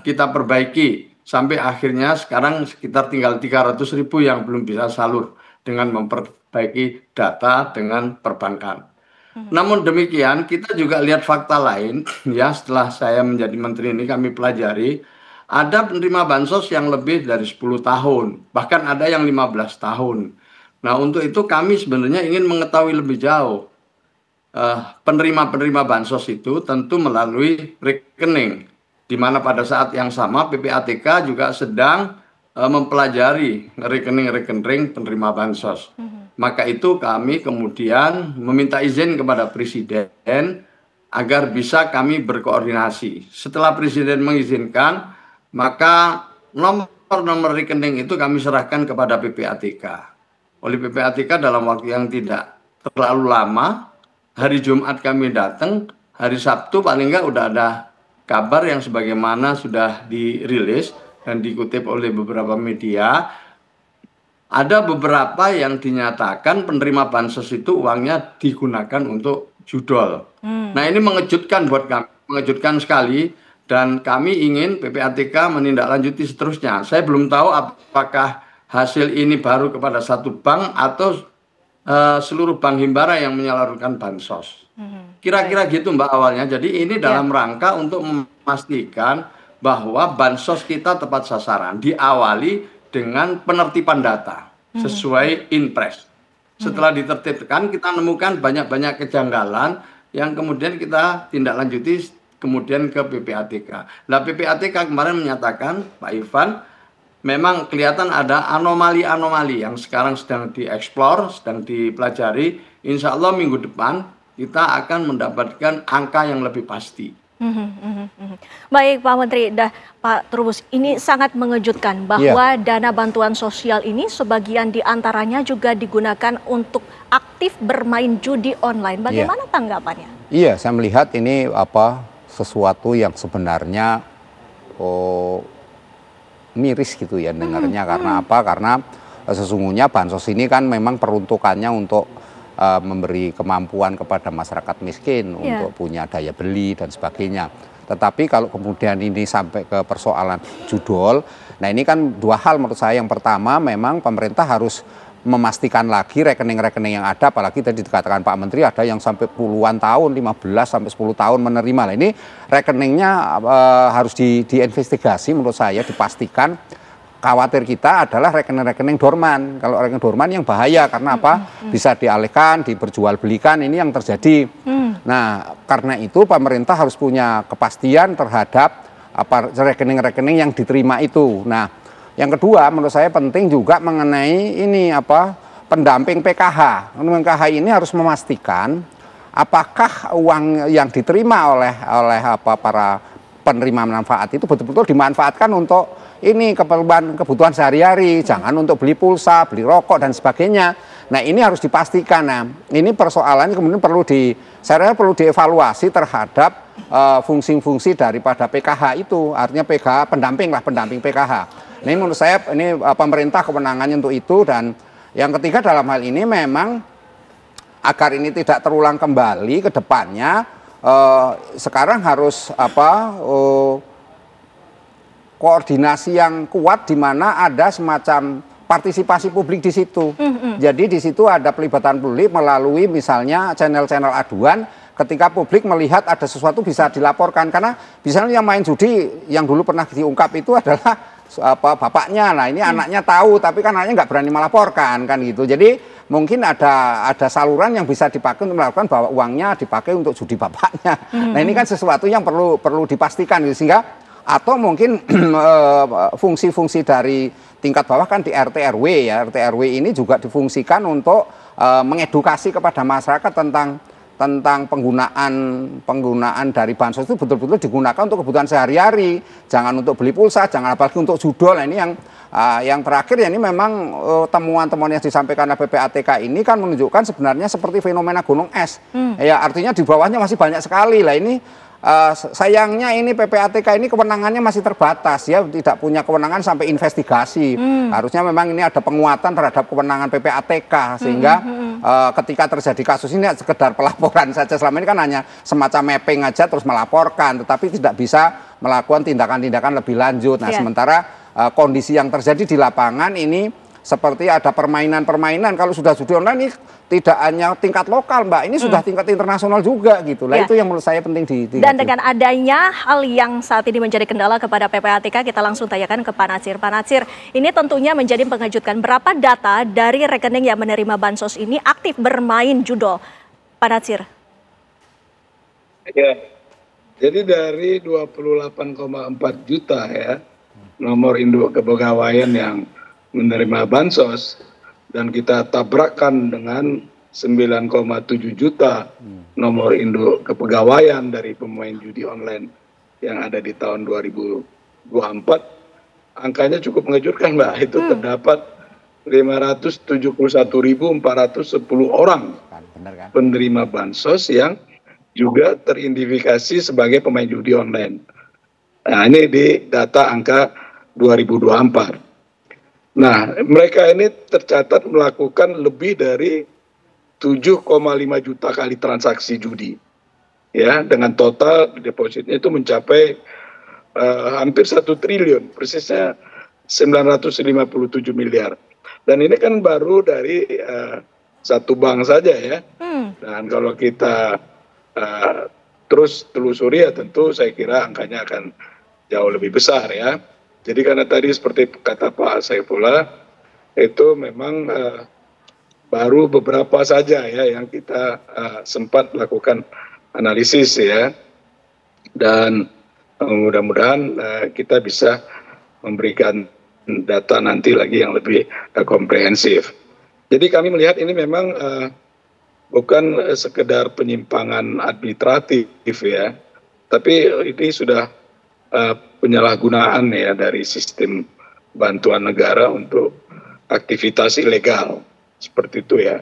kita perbaiki sampai akhirnya sekarang sekitar tinggal 300.000 yang belum bisa salur dengan memperbaiki data dengan perbankan. Namun demikian kita juga lihat fakta lain ya, setelah saya menjadi menteri ini kami pelajari ada penerima bansos yang lebih dari 10 tahun, bahkan ada yang 15 tahun. Nah, untuk itu kami sebenarnya ingin mengetahui lebih jauh. Penerima-penerima bansos itu tentu melalui rekening, di mana pada saat yang sama PPATK juga sedang mempelajari rekening-rekening penerima bansos. Maka itu kami kemudian meminta izin kepada Presiden agar bisa kami berkoordinasi. Setelah Presiden mengizinkan, maka nomor rekening itu kami serahkan kepada PPATK. Oleh PPATK dalam waktu yang tidak terlalu lama, hari Jumat kami datang, hari Sabtu paling enggak udah ada kabar yang sebagaimana sudah dirilis dan dikutip oleh beberapa media. Ada beberapa yang dinyatakan penerima bansos itu uangnya digunakan untuk judol. Nah, ini mengejutkan buat kami, mengejutkan sekali. Dan kami ingin PPATK menindaklanjuti seterusnya. Saya belum tahu apakah hasil ini baru kepada satu bank atau seluruh bank himbara yang menyalurkan bansos. Kira-kira gitu Mbak awalnya. Jadi ini dalam rangka untuk memastikan bahwa bansos kita tepat sasaran diawali dengan penertiban data sesuai inpres. Setelah ditertibkan, kita menemukan banyak-banyak kejanggalan yang kemudian kita tindak lanjuti kemudian ke PPATK. Nah, PPATK kemarin menyatakan, Pak Ivan, memang kelihatan ada anomali-anomali yang sekarang sedang dieksplor, sedang dipelajari. Insya Allah minggu depan kita akan mendapatkan angka yang lebih pasti. Baik Pak Menteri, Pak Trubus, ini sangat mengejutkan bahwa dana bantuan sosial ini sebagian diantaranya juga digunakan untuk aktif bermain judi online. Bagaimana tanggapannya? Iya, saya melihat ini sesuatu yang sebenarnya miris gitu ya dengarnya. Karena apa? Karena sesungguhnya bansos ini kan memang peruntukannya untuk memberi kemampuan kepada masyarakat miskin untuk punya daya beli dan sebagainya. Tetapi kalau kemudian ini sampai ke persoalan judol, nah ini kan dua hal menurut saya. Yang pertama memang pemerintah harus memastikan lagi rekening-rekening yang ada, apalagi tadi dikatakan Pak Menteri ada yang sampai puluhan tahun, 15 sampai 10 tahun menerima. Nah ini rekeningnya harus diinvestigasi menurut saya, dipastikan. Khawatir kita adalah rekening-rekening dorman. Kalau rekening dorman yang bahaya karena apa? Bisa dialihkan, diperjualbelikan, ini yang terjadi. Nah, karena itu pemerintah harus punya kepastian terhadap rekening-rekening yang diterima itu. Nah, yang kedua menurut saya penting juga mengenai ini pendamping PKH. Pendamping PKH ini harus memastikan apakah uang yang diterima oleh para penerima manfaat itu betul-betul dimanfaatkan untuk ini kebutuhan sehari-hari, jangan untuk beli pulsa, beli rokok dan sebagainya. Nah ini harus dipastikan. Nah ini persoalannya kemudian saya perlu dievaluasi terhadap fungsi-fungsi daripada PKH itu, artinya PKH pendamping PKH. Ini menurut saya ini pemerintah kewenangannya untuk itu. Dan yang ketiga dalam hal ini memang agar ini tidak terulang kembali ke depannya, sekarang harus koordinasi yang kuat di mana ada semacam partisipasi publik di situ. Jadi di situ ada pelibatan publik melalui misalnya channel-channel aduan. Ketika publik melihat ada sesuatu bisa dilaporkan, karena misalnya yang main judi yang dulu pernah diungkap itu adalah bapaknya. Nah ini anaknya tahu tapi kan anaknya nggak berani melaporkan kan gitu. Jadi mungkin ada saluran yang bisa dipakai untuk melakukan bahwa uangnya dipakai untuk judi bapaknya. Nah ini kan sesuatu yang perlu dipastikan gitu, sehingga atau mungkin fungsi-fungsi dari tingkat bawah kan di RT RW ya. RT RW ini juga difungsikan untuk mengedukasi kepada masyarakat tentang penggunaan dari bansos itu betul-betul digunakan untuk kebutuhan sehari-hari. Jangan untuk beli pulsa, jangan apalagi untuk judol. Nah, ini yang terakhir ya, ini memang temuan-temuan yang disampaikan oleh PPATK ini kan menunjukkan sebenarnya seperti fenomena gunung es. Ya artinya di bawahnya masih banyak sekali. Lah ini sayangnya ini PPATK ini kewenangannya masih terbatas ya, tidak punya kewenangan sampai investigasi. Harusnya memang ini ada penguatan terhadap kewenangan PPATK sehingga ketika terjadi kasus ini sekedar pelaporan saja. Selama ini kan hanya semacam mapping aja terus melaporkan, tetapi tidak bisa melakukan tindakan-tindakan lebih lanjut. Nah, sementara kondisi yang terjadi di lapangan ini seperti ada permainan-permainan. Kalau sudah judi online ini tidak hanya tingkat lokal, Mbak, ini sudah tingkat internasional juga gitu. Lah itu yang menurut saya penting Dan dengan adanya hal yang saat ini menjadi kendala kepada PPATK, kita langsung tanyakan ke Pak Natsir. Pak Natsir, ini tentunya menjadi mengejutkan. Berapa data dari rekening yang menerima bansos ini aktif bermain judol? Pak Natsir. Ya, jadi dari 28,4 juta ya nomor induk kepegawaian yang menerima bansos, dan kita tabrakkan dengan 9,7 juta nomor induk kepegawaian dari pemain judi online yang ada di tahun 2024, angkanya cukup mengejutkan, Mbak. Itu terdapat 571.410 orang penerima bansos yang juga teridentifikasi sebagai pemain judi online. Nah, ini di data angka 2024. Nah, mereka ini tercatat melakukan lebih dari 7,5 juta kali transaksi judi. Ya, dengan total depositnya itu mencapai hampir 1 triliun, persisnya 957 miliar. Dan ini kan baru dari satu bank saja ya. Dan kalau kita terus telusuri ya tentu saya kira angkanya akan jauh lebih besar ya. Jadi karena tadi seperti kata Pak Saifullah, itu memang baru beberapa saja ya yang kita sempat lakukan analisis ya. Dan mudah-mudahan kita bisa memberikan data nanti lagi yang lebih komprehensif. Jadi kami melihat ini memang bukan sekedar penyimpangan administratif ya, tapi ini sudah penyalahgunaan ya dari sistem bantuan negara untuk aktivitas ilegal seperti itu ya.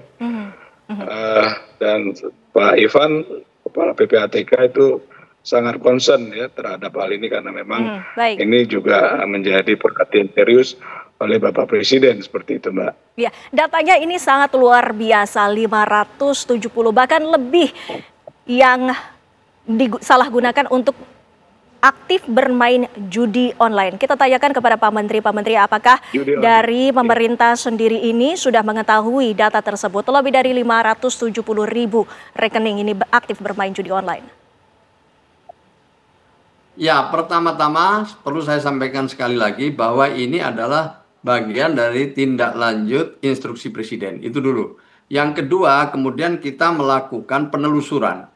Dan Pak Ivan, Kepala PPATK itu sangat concern ya terhadap hal ini karena memang ini juga menjadi perhatian serius oleh Bapak Presiden seperti itu, Mbak. Ya, datanya ini sangat luar biasa, 570 bahkan lebih yang disalahgunakan untuk aktif bermain judi online. Kita tanyakan kepada Pak Menteri, apakah dari pemerintah sendiri ini sudah mengetahui data tersebut? Lebih dari 570.000 rekening ini aktif bermain judi online. Ya, pertama-tama perlu saya sampaikan sekali lagi bahwa ini adalah bagian dari tindak lanjut instruksi Presiden. Itu dulu. Yang kedua, kemudian kita melakukan penelusuran.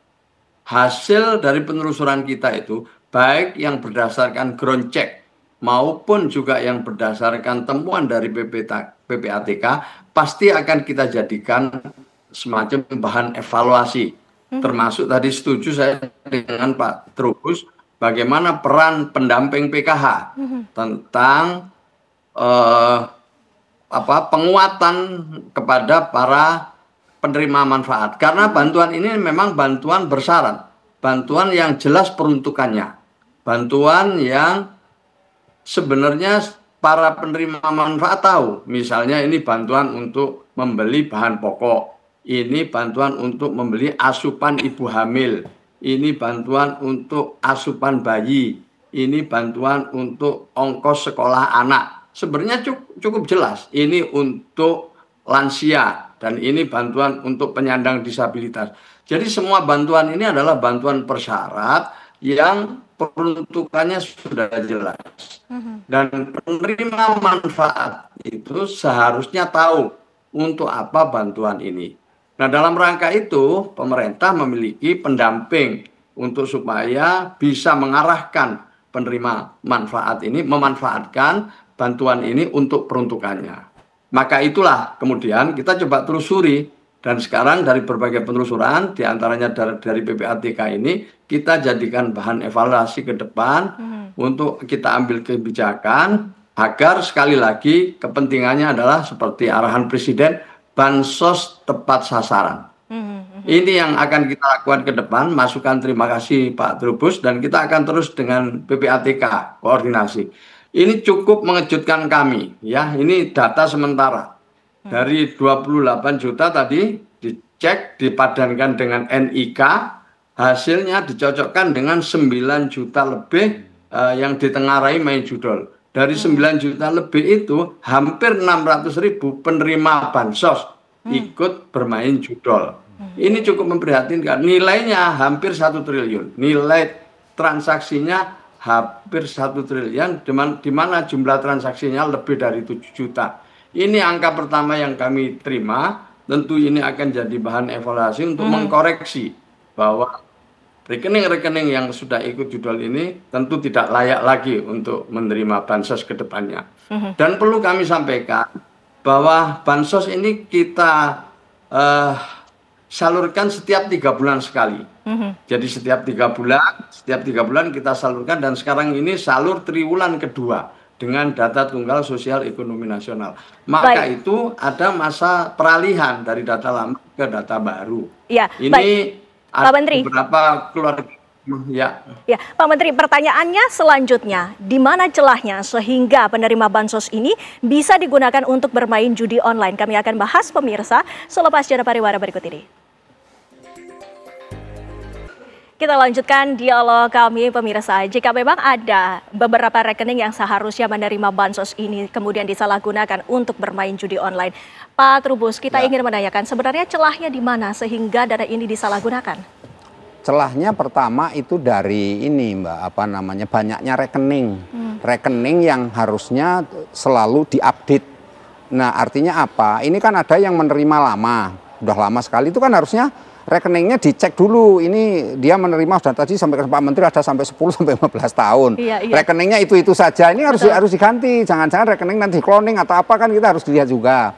Hasil dari penelusuran kita itu, baik yang berdasarkan ground check maupun juga yang berdasarkan temuan dari PPATK, pasti akan kita jadikan semacam bahan evaluasi. Termasuk tadi setuju saya dengan Pak Trubus, bagaimana peran pendamping PKH tentang penguatan kepada para penerima manfaat. Karena bantuan ini memang bantuan bersyarat, bantuan yang jelas peruntukannya, bantuan yang sebenarnya para penerima manfaat tahu. Misalnya ini bantuan untuk membeli bahan pokok, ini bantuan untuk membeli asupan ibu hamil, ini bantuan untuk asupan bayi, ini bantuan untuk ongkos sekolah anak. Sebenarnya cukup jelas, ini untuk lansia dan ini bantuan untuk penyandang disabilitas. Jadi semua bantuan ini adalah bantuan persyarat yang peruntukannya sudah jelas. Dan penerima manfaat itu seharusnya tahu untuk apa bantuan ini. Nah, dalam rangka itu pemerintah memiliki pendamping untuk supaya bisa mengarahkan penerima manfaat ini memanfaatkan bantuan ini untuk peruntukannya. Maka itulah kemudian kita coba telusuri dan sekarang dari berbagai penelusuran diantaranya dari PPATK ini kita jadikan bahan evaluasi ke depan untuk kita ambil kebijakan agar sekali lagi kepentingannya adalah seperti arahan Presiden, bansos tepat sasaran. Ini yang akan kita lakukan ke depan. Masukan terima kasih Pak Trubus dan kita akan terus dengan PPATK koordinasi. Ini cukup mengejutkan kami ya. Ini data sementara. Dari 28 juta tadi dicek dipadankan dengan NIK, hasilnya dicocokkan dengan 9 juta lebih yang ditengarai main judol. Dari 9 juta lebih itu hampir 600.000 penerima bansos ikut bermain judol. Ini cukup memprihatinkan. Nilainya hampir 1 triliun. Nilai transaksinya hampir 1 triliun, di mana jumlah transaksinya lebih dari 7 juta. Ini angka pertama yang kami terima. Tentu ini akan jadi bahan evaluasi untuk mengkoreksi bahwa rekening-rekening yang sudah ikut judol ini tentu tidak layak lagi untuk menerima bansos ke depannya. Dan perlu kami sampaikan bahwa bansos ini kita salurkan setiap 3 bulan sekali. Jadi setiap 3 bulan kita salurkan dan sekarang ini salur triwulan kedua dengan data tunggal sosial ekonomi nasional. Maka itu ada masa peralihan dari data lama ke data baru. Ya, ini ada beberapa keluarga. Ya, Pak Menteri, pertanyaannya selanjutnya, di mana celahnya sehingga penerima bansos ini bisa digunakan untuk bermain judi online? Kami akan bahas pemirsa selepas jeda pariwara berikut ini. Kita lanjutkan dialog kami pemirsa. Jika memang ada beberapa rekening yang seharusnya menerima bansos ini kemudian disalahgunakan untuk bermain judi online, Pak Trubus, kita ingin menanyakan sebenarnya celahnya di mana sehingga dana ini disalahgunakan? Celahnya pertama itu dari ini Mbak, apa namanya, banyaknya rekening. Rekening yang harusnya selalu diupdate. Nah, artinya apa? Ini kan ada yang menerima lama, udah lama sekali, itu kan harusnya rekeningnya dicek dulu. Ini dia menerima sudah tadi sampai ke Pak Menteri ada sampai 10 sampai 15 tahun. Iya. Rekeningnya itu saja. Ini harus diganti. Jangan-jangan rekening nanti cloning atau apa, kan kita harus dilihat juga.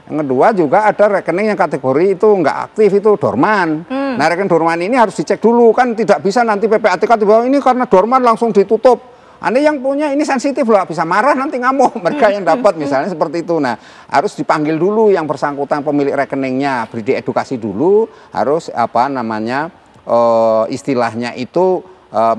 Yang kedua juga ada rekening yang kategori itu nggak aktif, itu dorman. Nah, rekening dorman ini harus dicek dulu, kan tidak bisa nanti PPATK tiba ini karena dorman langsung ditutup. Anda yang punya ini sensitif loh, bisa marah nanti ngamuk mereka yang dapat misalnya seperti itu. Nah, harus dipanggil dulu yang bersangkutan pemilik rekeningnya, beri diedukasi dulu, harus apa namanya istilahnya itu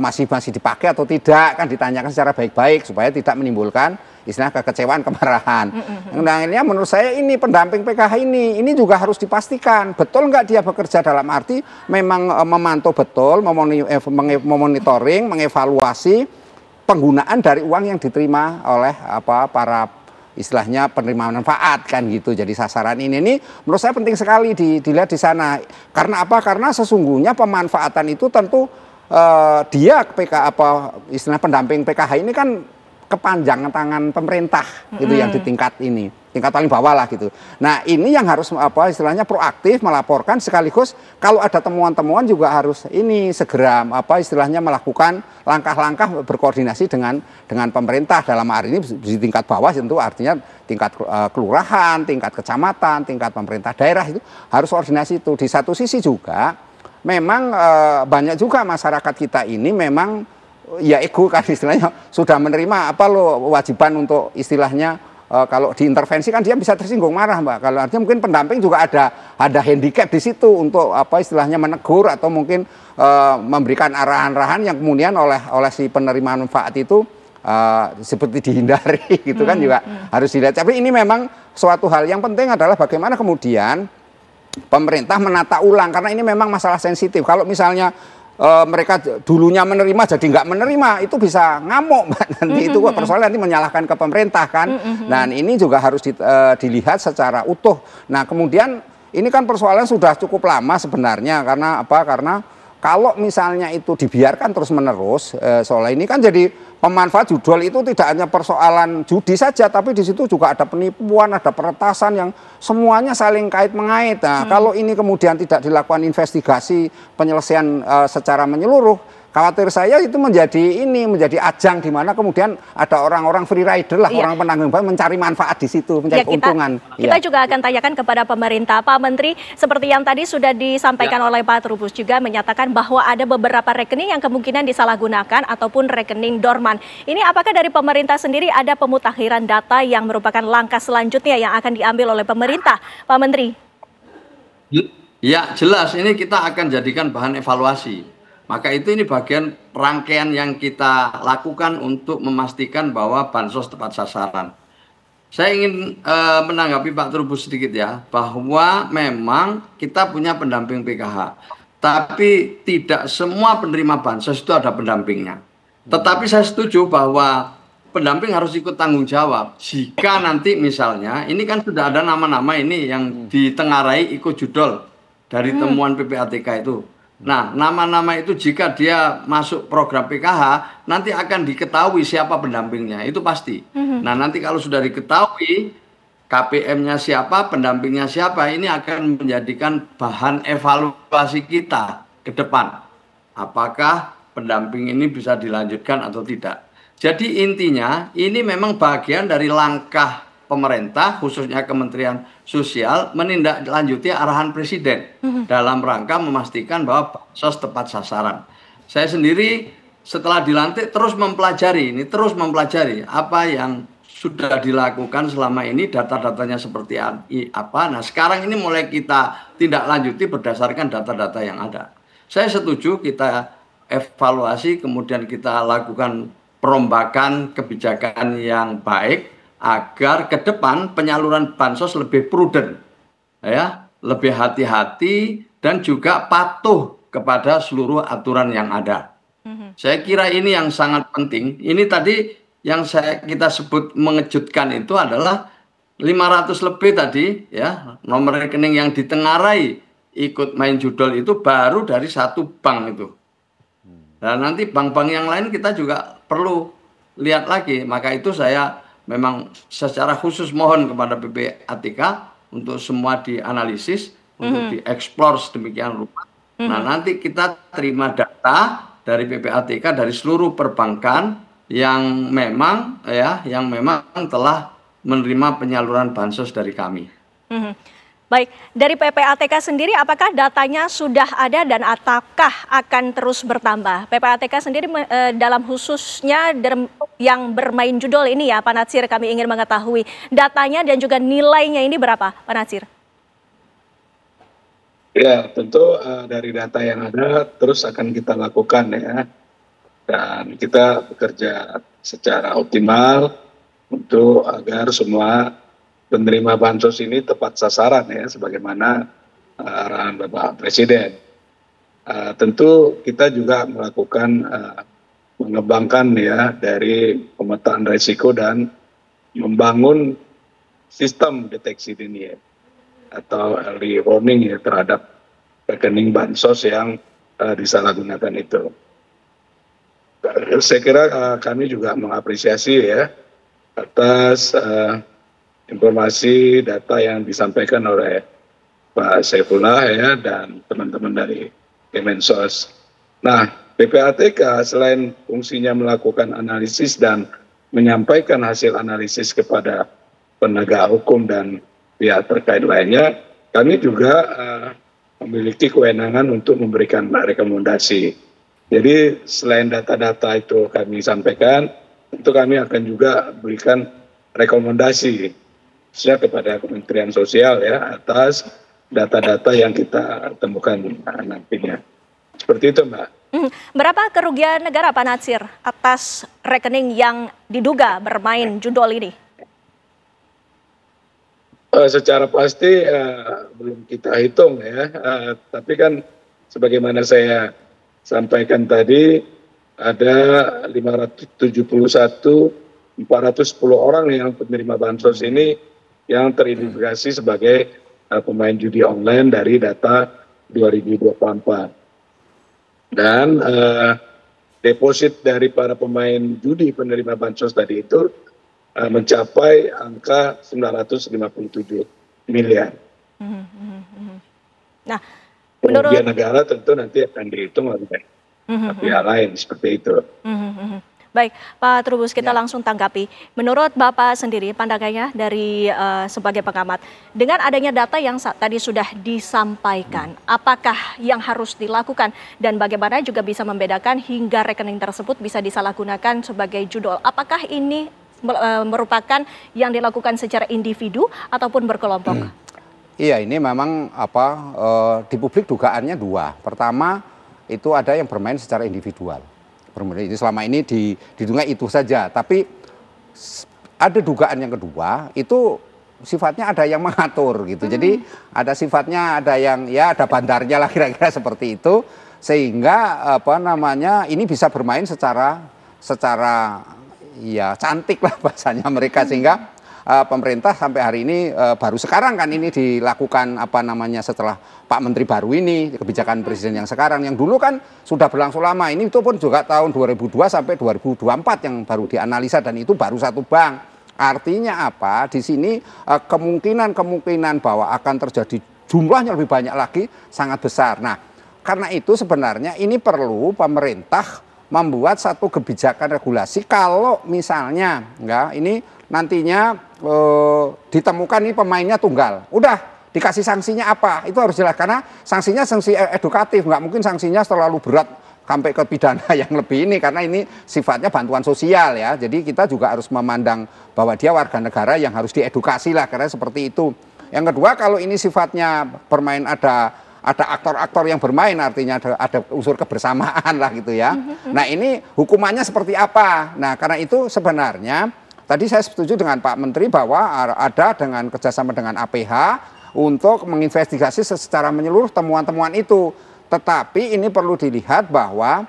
masih dipakai atau tidak, kan ditanyakan secara baik-baik supaya tidak menimbulkan istilah kekecewaan, kemarahan. Nah, akhirnya menurut saya ini pendamping PKH ini juga harus dipastikan betul nggak dia bekerja dalam arti memang memantau betul, memonitoring, mengevaluasi penggunaan dari uang yang diterima oleh para istilahnya penerima manfaat, kan gitu. Jadi sasaran ini menurut saya penting sekali dilihat di sana. Karena apa? Karena sesungguhnya pemanfaatan itu tentu dia istilah pendamping PKH ini kan kepanjangan tangan pemerintah gitu yang di tingkat paling bawah lah gitu. Nah, ini yang harus istilahnya proaktif melaporkan, sekaligus kalau ada temuan-temuan juga harus ini segera istilahnya melakukan langkah-langkah berkoordinasi dengan pemerintah dalam hari ini di tingkat bawah, tentu artinya tingkat kelurahan, tingkat kecamatan, tingkat pemerintah daerah itu harus koordinasi itu. Di satu sisi juga memang banyak juga masyarakat kita ini memang ya ego kan istilahnya sudah menerima wajiban untuk istilahnya kalau diintervensi kan dia bisa tersinggung marah Mbak. Kalau artinya mungkin pendamping juga ada handicap di situ untuk istilahnya menegur atau mungkin memberikan arahan-arahan yang kemudian oleh si penerima manfaat itu seperti dihindari gitu kan juga harus dilihat. Tapi ini memang suatu hal yang penting adalah bagaimana kemudian pemerintah menata ulang, karena ini memang masalah sensitif. Kalau misalnya mereka dulunya menerima jadi nggak menerima, itu bisa ngamuk Mbak. Nanti itu persoalan nanti menyalahkan ke pemerintah kan. Dan ini juga harus dilihat secara utuh. Nah, kemudian ini kan persoalan sudah cukup lama sebenarnya, karena apa? Karena kalau misalnya itu dibiarkan terus-menerus, soal ini kan jadi pemanfaat judul itu tidak hanya persoalan judi saja, tapi di situ juga ada penipuan, ada peretasan yang semuanya saling kait-mengait. Nah, kalau ini kemudian tidak dilakukan investigasi penyelesaian secara menyeluruh, khawatir saya itu menjadi ajang di mana kemudian ada orang-orang free rider lah, orang penanggung jawab mencari manfaat di situ, mencari keuntungan. Kita juga akan tanyakan kepada pemerintah. Pak Menteri, seperti yang tadi sudah disampaikan oleh Pak Trubus juga menyatakan bahwa ada beberapa rekening yang kemungkinan disalahgunakan ataupun rekening dorman. Ini apakah dari pemerintah sendiri ada pemutakhiran data yang merupakan langkah selanjutnya yang akan diambil oleh pemerintah, Pak Menteri? Ya, jelas ini kita akan jadikan bahan evaluasi. Maka itu ini bagian rangkaian yang kita lakukan untuk memastikan bahwa bansos tepat sasaran. Saya ingin menanggapi Pak Trubus sedikit ya, bahwa memang kita punya pendamping PKH. Tapi tidak semua penerima bansos itu ada pendampingnya. Tetapi saya setuju bahwa pendamping harus ikut tanggung jawab. Jika nanti misalnya, ini kan sudah ada nama-nama ini yang ditengarai ikut judul dari temuan PPATK itu. Nah, nama-nama itu jika dia masuk program PKH, nanti akan diketahui siapa pendampingnya, itu pasti. Nah, nanti kalau sudah diketahui KPM-nya siapa, pendampingnya siapa, ini akan menjadikan bahan evaluasi kita ke depan. Apakah pendamping ini bisa dilanjutkan atau tidak. Jadi intinya, ini memang bagian dari langkah pemerintah, khususnya Kementerian Sosial, menindaklanjuti arahan Presiden dalam rangka memastikan bahwa bansos tepat sasaran. Saya sendiri setelah dilantik terus mempelajari apa yang sudah dilakukan selama ini, data-datanya seperti apa. Nah, sekarang ini mulai kita tindak lanjuti berdasarkan data-data yang ada. Saya setuju kita evaluasi, kemudian kita lakukan perombakan kebijakan yang baik, agar ke depan penyaluran bansos lebih prudent, ya, lebih hati-hati dan juga patuh kepada seluruh aturan yang ada. Saya kira ini yang sangat penting. Ini tadi yang kita sebut mengejutkan itu adalah 500 lebih tadi, ya, nomor rekening yang ditengarai ikut main judol itu baru dari satu bank itu. Dan nanti bank-bank yang lain kita juga perlu lihat lagi. Maka itu saya memang secara khusus mohon kepada PPATK untuk semua dianalisis, untuk dieksplor sedemikian rupa. Nah, nanti kita terima data dari PPATK dari seluruh perbankan yang memang telah menerima penyaluran bansos dari kami. Baik, dari PPATK sendiri apakah datanya sudah ada dan ataukah akan terus bertambah? PPATK sendiri dalam khususnya yang bermain judol ini ya Pak Natsir, kami ingin mengetahui datanya dan juga nilainya ini berapa Pak Natsir? Ya, tentu dari data yang ada terus akan kita lakukan ya. Dan kita bekerja secara optimal untuk agar semua penerima bansos ini tepat sasaran ya, sebagaimana arahan Bapak Presiden. Tentu kita juga melakukan mengembangkan ya dari pemetaan risiko dan membangun sistem deteksi dini ya, atau early warning ya terhadap rekening bansos yang disalahgunakan itu. Saya kira kami juga mengapresiasi ya atas informasi data yang disampaikan oleh Pak Saifullah ya dan teman-teman dari Kemensos. Nah, PPATK selain fungsinya melakukan analisis dan menyampaikan hasil analisis kepada penegak hukum dan pihak terkait lainnya, kami juga memiliki kewenangan untuk memberikan rekomendasi. Jadi selain data-data itu kami sampaikan, tentu kami akan juga berikan rekomendasi kepada Kementerian Sosial ya atas data-data yang kita temukan nantinya. Seperti itu, Mbak. Berapa kerugian negara Pak Natsir atas rekening yang diduga bermain judol ini? Secara pasti belum kita hitung ya, tapi kan sebagaimana saya sampaikan tadi ada 571.410 orang yang penerima bansos ini yang teridentifikasi sebagai pemain judi online dari data 2024. Dan deposit dari para pemain judi penerima bansos tadi itu mencapai angka 957 miliar. Nah, kerugian negara tentu nanti akan dihitung oleh pihak lain seperti itu. Baik, Pak Trubus, kita langsung tanggapi. Menurut Bapak sendiri, pandangannya dari sebagai pengamat, dengan adanya data yang tadi sudah disampaikan, apakah yang harus dilakukan dan bagaimana juga bisa membedakan hingga rekening tersebut bisa disalahgunakan sebagai judol? Apakah ini merupakan yang dilakukan secara individu ataupun berkelompok? Iya, ini memang di publik dugaannya dua. Pertama, itu ada yang bermain secara individual. Ini selama ini diduga itu saja, tapi ada dugaan yang kedua itu sifatnya ada yang mengatur gitu. Jadi ada sifatnya ada yang ya ada bandarnya lah kira-kira seperti itu, sehingga ini bisa bermain secara ya cantik lah bahasanya mereka, sehingga pemerintah sampai hari ini baru sekarang kan ini dilakukan setelah Pak Menteri baru ini, kebijakan Presiden yang sekarang, yang dulu kan sudah berlangsung lama, ini itu pun juga tahun 2002 sampai 2024 yang baru dianalisa dan itu baru satu bank. Artinya apa? Di sini kemungkinan bahwa akan terjadi jumlahnya lebih banyak lagi sangat besar. Nah, karena itu sebenarnya ini perlu pemerintah membuat satu kebijakan regulasi kalau misalnya ini nantinya ditemukan ini pemainnya tunggal, udah dikasih sanksinya apa, itu harus jelas, karena sanksinya sanksi edukatif, nggak mungkin sanksinya terlalu berat sampai ke pidana yang lebih ini, karena ini sifatnya bantuan sosial ya, jadi kita juga harus memandang bahwa dia warga negara yang harus diedukasi lah, karena seperti itu. Yang kedua, kalau ini sifatnya bermain ada aktor-aktor yang bermain, artinya ada unsur kebersamaan lah gitu ya. Nah ini hukumannya seperti apa? Nah karena itu sebenarnya tadi saya setuju dengan Pak Menteri bahwa ada dengan kerjasama dengan APH untuk menginvestigasi secara menyeluruh temuan-temuan itu. Tetapi ini perlu dilihat bahwa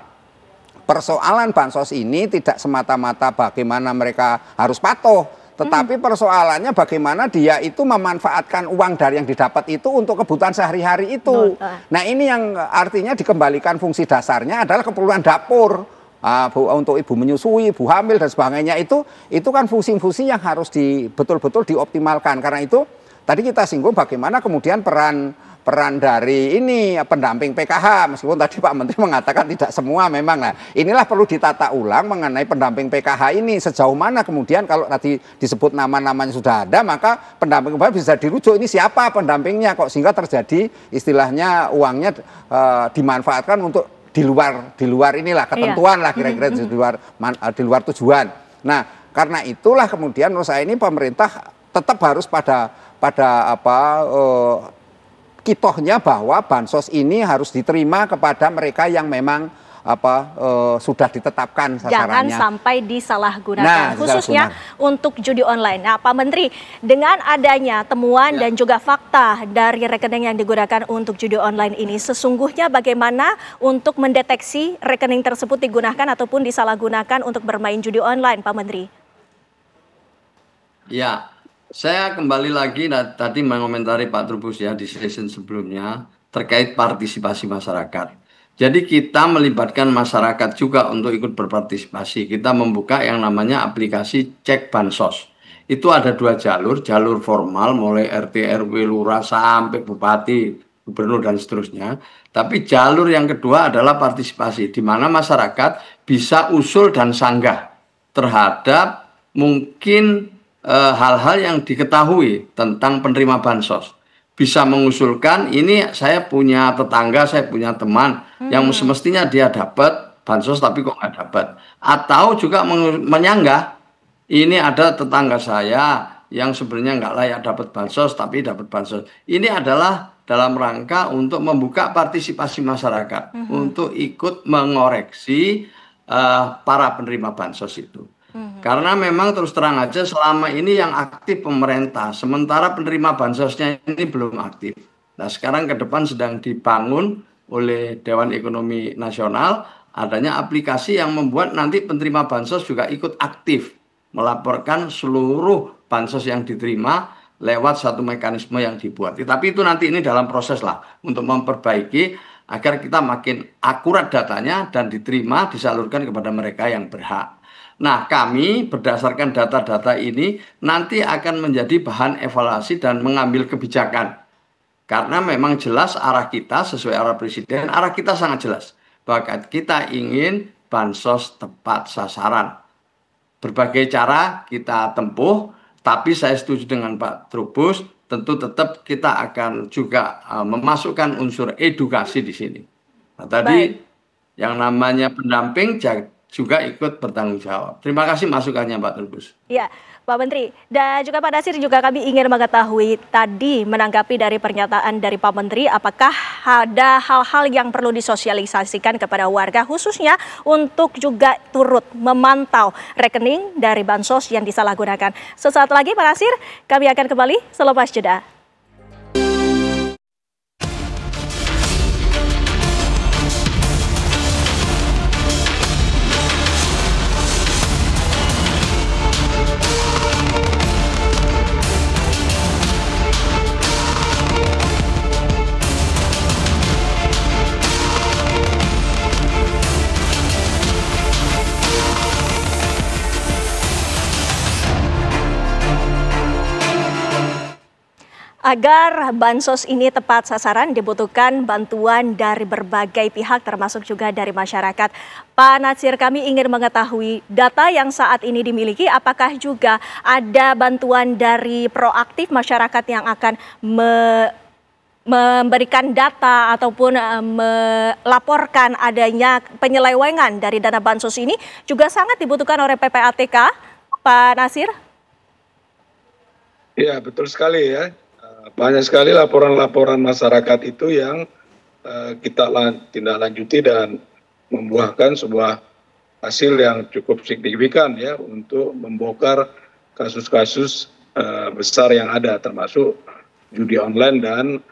persoalan bansos ini tidak semata-mata bagaimana mereka harus patuh, Tetapi persoalannya bagaimana dia itu memanfaatkan uang dari yang didapat itu untuk kebutuhan sehari-hari itu. Nah ini yang artinya dikembalikan fungsi dasarnya adalah keperluan dapur. Untuk ibu menyusui, ibu hamil dan sebagainya itu kan fungsi-fungsi yang harus betul-betul dioptimalkan. Karena itu tadi kita singgung bagaimana kemudian peran dari ini pendamping PKH, meskipun tadi Pak Menteri mengatakan tidak semua memang. Nah, inilah perlu ditata ulang mengenai pendamping PKH ini, sejauh mana kemudian kalau tadi disebut nama-namanya sudah ada, maka pendamping PKH bisa dirujuk ini siapa pendampingnya kok, sehingga terjadi istilahnya uangnya dimanfaatkan untuk di luar inilah ketentuan lah kira-kira di luar tujuan. Nah, karena itulah kemudian menurut saya ini pemerintah tetap harus pada kitohnya bahwa bansos ini harus diterima kepada mereka yang memang sudah ditetapkan sasarannya. Jangan sampai disalahgunakan, khususnya untuk judi online. Nah, Pak Menteri, dengan adanya temuan dan juga fakta dari rekening yang digunakan untuk judi online ini, sesungguhnya bagaimana untuk mendeteksi rekening tersebut digunakan ataupun disalahgunakan untuk bermain judi online, Pak Menteri? Ya, saya kembali lagi tadi mengomentari Pak Trubus ya di session sebelumnya terkait partisipasi masyarakat. Jadi kita melibatkan masyarakat juga untuk ikut berpartisipasi. Kita membuka yang namanya aplikasi Cek Bansos. Itu ada 2 jalur, jalur formal mulai RT, RW, lurah sampai bupati, gubernur dan seterusnya. Tapi jalur yang kedua adalah partisipasi, di mana masyarakat bisa usul dan sanggah terhadap mungkin hal-hal yang diketahui tentang penerima bansos. Bisa mengusulkan, ini saya punya tetangga, saya punya teman yang semestinya dia dapat bansos tapi kok nggak dapat. Atau juga menyanggah, ini ada tetangga saya yang sebenarnya nggak layak dapat bansos tapi dapat bansos. Ini adalah dalam rangka untuk membuka partisipasi masyarakat untuk ikut mengoreksi para penerima bansos itu. Karena memang terus terang aja selama ini yang aktif pemerintah, sementara penerima bansosnya ini belum aktif. Nah sekarang ke depan sedang dibangun oleh Dewan Ekonomi Nasional adanya aplikasi yang membuat nanti penerima bansos juga ikut aktif melaporkan seluruh bansos yang diterima lewat satu mekanisme yang dibuat. Tapi itu nanti ini dalam proses lah untuk memperbaiki agar kita makin akurat datanya dan diterima disalurkan kepada mereka yang berhak. Nah, kami berdasarkan data-data ini nanti akan menjadi bahan evaluasi dan mengambil kebijakan. Karena memang jelas arah kita sesuai arah Presiden, arah kita sangat jelas. Bahwa kita ingin bansos tepat sasaran. Berbagai cara kita tempuh, tapi saya setuju dengan Pak Trubus, tentu tetap kita akan juga memasukkan unsur edukasi di sini. Nah, tadi yang namanya pendamping juga ikut bertanggung jawab. Terima kasih masukannya Pak Trubus. Ya, Pak Menteri. Dan juga Pak Nasir juga kami ingin mengetahui tadi menanggapi dari pernyataan dari Pak Menteri, apakah ada hal-hal yang perlu disosialisasikan kepada warga khususnya untuk juga turut memantau rekening dari bansos yang disalahgunakan. Sesaat lagi Pak Nasir, kami akan kembali selepas jeda. Agar bansos ini tepat sasaran dibutuhkan bantuan dari berbagai pihak termasuk juga dari masyarakat. Pak Nasir, kami ingin mengetahui data yang saat ini dimiliki, apakah juga ada bantuan dari proaktif masyarakat yang akan memberikan data ataupun melaporkan adanya penyelewengan dari dana bansos ini juga sangat dibutuhkan oleh PPATK, Pak Nasir? Ya, betul sekali ya. Banyak sekali laporan-laporan masyarakat itu yang kita tindak lanjuti dan membuahkan sebuah hasil yang cukup signifikan ya untuk membongkar kasus-kasus besar yang ada termasuk judi online dan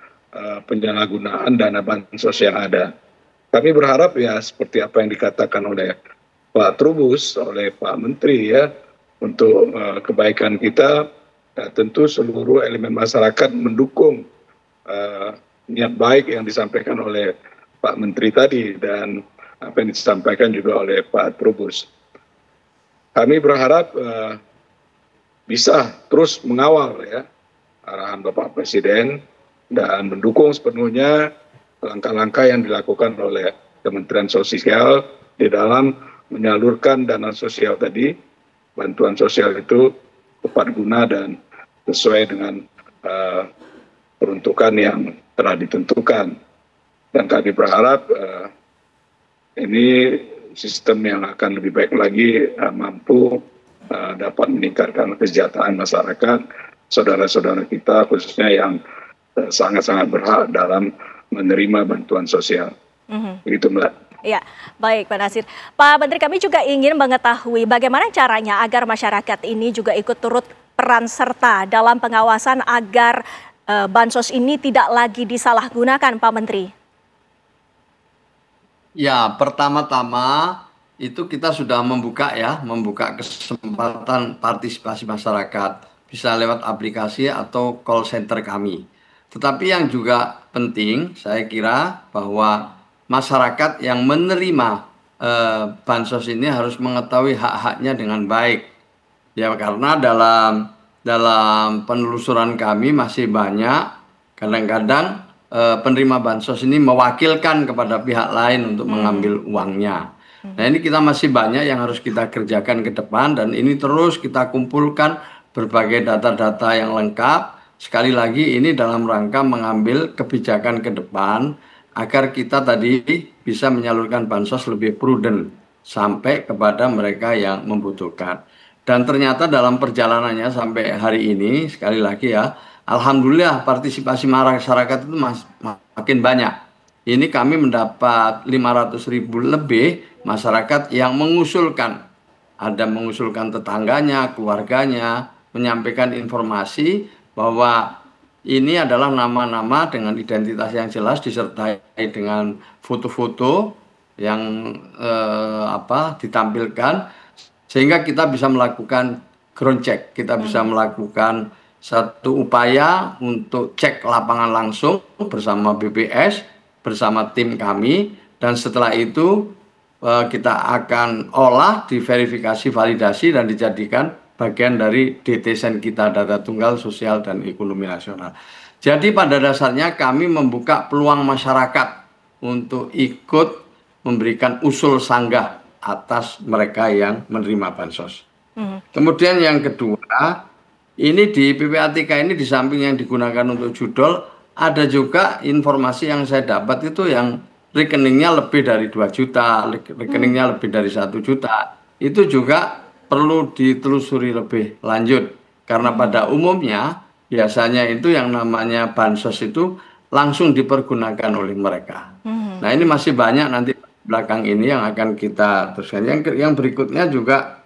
penyalahgunaan dana bansos yang ada. Kami berharap ya seperti apa yang dikatakan oleh Pak Trubus, oleh Pak Menteri ya, untuk kebaikan kita. Tentu seluruh elemen masyarakat mendukung niat baik yang disampaikan oleh Pak Menteri tadi dan apa yang disampaikan juga oleh Pak Trubus. Kami berharap bisa terus mengawal ya arahan Bapak Presiden dan mendukung sepenuhnya langkah-langkah yang dilakukan oleh Kementerian Sosial di dalam menyalurkan dana sosial tadi. Bantuan sosial itu tepat guna dan sesuai dengan peruntukan yang telah ditentukan. Dan kami berharap ini sistem yang akan lebih baik lagi mampu dapat meningkatkan kesejahteraan masyarakat, saudara-saudara kita khususnya yang sangat-sangat berhak dalam menerima bantuan sosial. Begitu Mbak. Ya, baik Pak Nasir. Pak Menteri, kami juga ingin mengetahui bagaimana caranya agar masyarakat ini juga ikut turut peran serta dalam pengawasan agar bansos ini tidak lagi disalahgunakan, Pak Menteri. Ya, pertama-tama itu kita sudah membuka kesempatan partisipasi masyarakat, bisa lewat aplikasi atau call center kami. Tetapi yang juga penting, saya kira bahwa masyarakat yang menerima bansos ini harus mengetahui hak-haknya dengan baik. Ya, karena dalam penelusuran kami masih banyak kadang-kadang penerima bansos ini mewakilkan kepada pihak lain untuk mengambil uangnya. Nah, ini kita masih banyak yang harus kita kerjakan ke depan dan ini terus kita kumpulkan berbagai data-data yang lengkap. Sekali lagi ini dalam rangka mengambil kebijakan ke depan agar kita tadi bisa menyalurkan bansos lebih prudent sampai kepada mereka yang membutuhkan. Dan ternyata dalam perjalanannya sampai hari ini, sekali lagi ya, alhamdulillah partisipasi masyarakat itu makin banyak. Ini kami mendapat 500.000 lebih masyarakat yang mengusulkan. Ada mengusulkan tetangganya, keluarganya, menyampaikan informasi bahwa ini adalah nama-nama dengan identitas yang jelas disertai dengan foto-foto yang ditampilkan sehingga kita bisa melakukan ground check, kita bisa melakukan satu upaya untuk cek lapangan langsung bersama BPS, bersama tim kami dan setelah itu kita akan olah, diverifikasi, validasi dan dijadikan bagian dari DTSN kita, data tunggal sosial dan ekonomi nasional. Jadi pada dasarnya kami membuka peluang masyarakat untuk ikut memberikan usul sanggah atas mereka yang menerima bansos. Kemudian yang kedua, ini di PPATK ini di samping yang digunakan untuk judol, ada juga informasi yang saya dapat itu yang rekeningnya lebih dari 2 juta, rekeningnya lebih dari 1 juta. Itu juga perlu ditelusuri lebih lanjut karena pada umumnya biasanya itu yang namanya bansos itu langsung dipergunakan oleh mereka. Nah, ini masih banyak nanti belakang ini yang akan kita teruskan. Yang berikutnya juga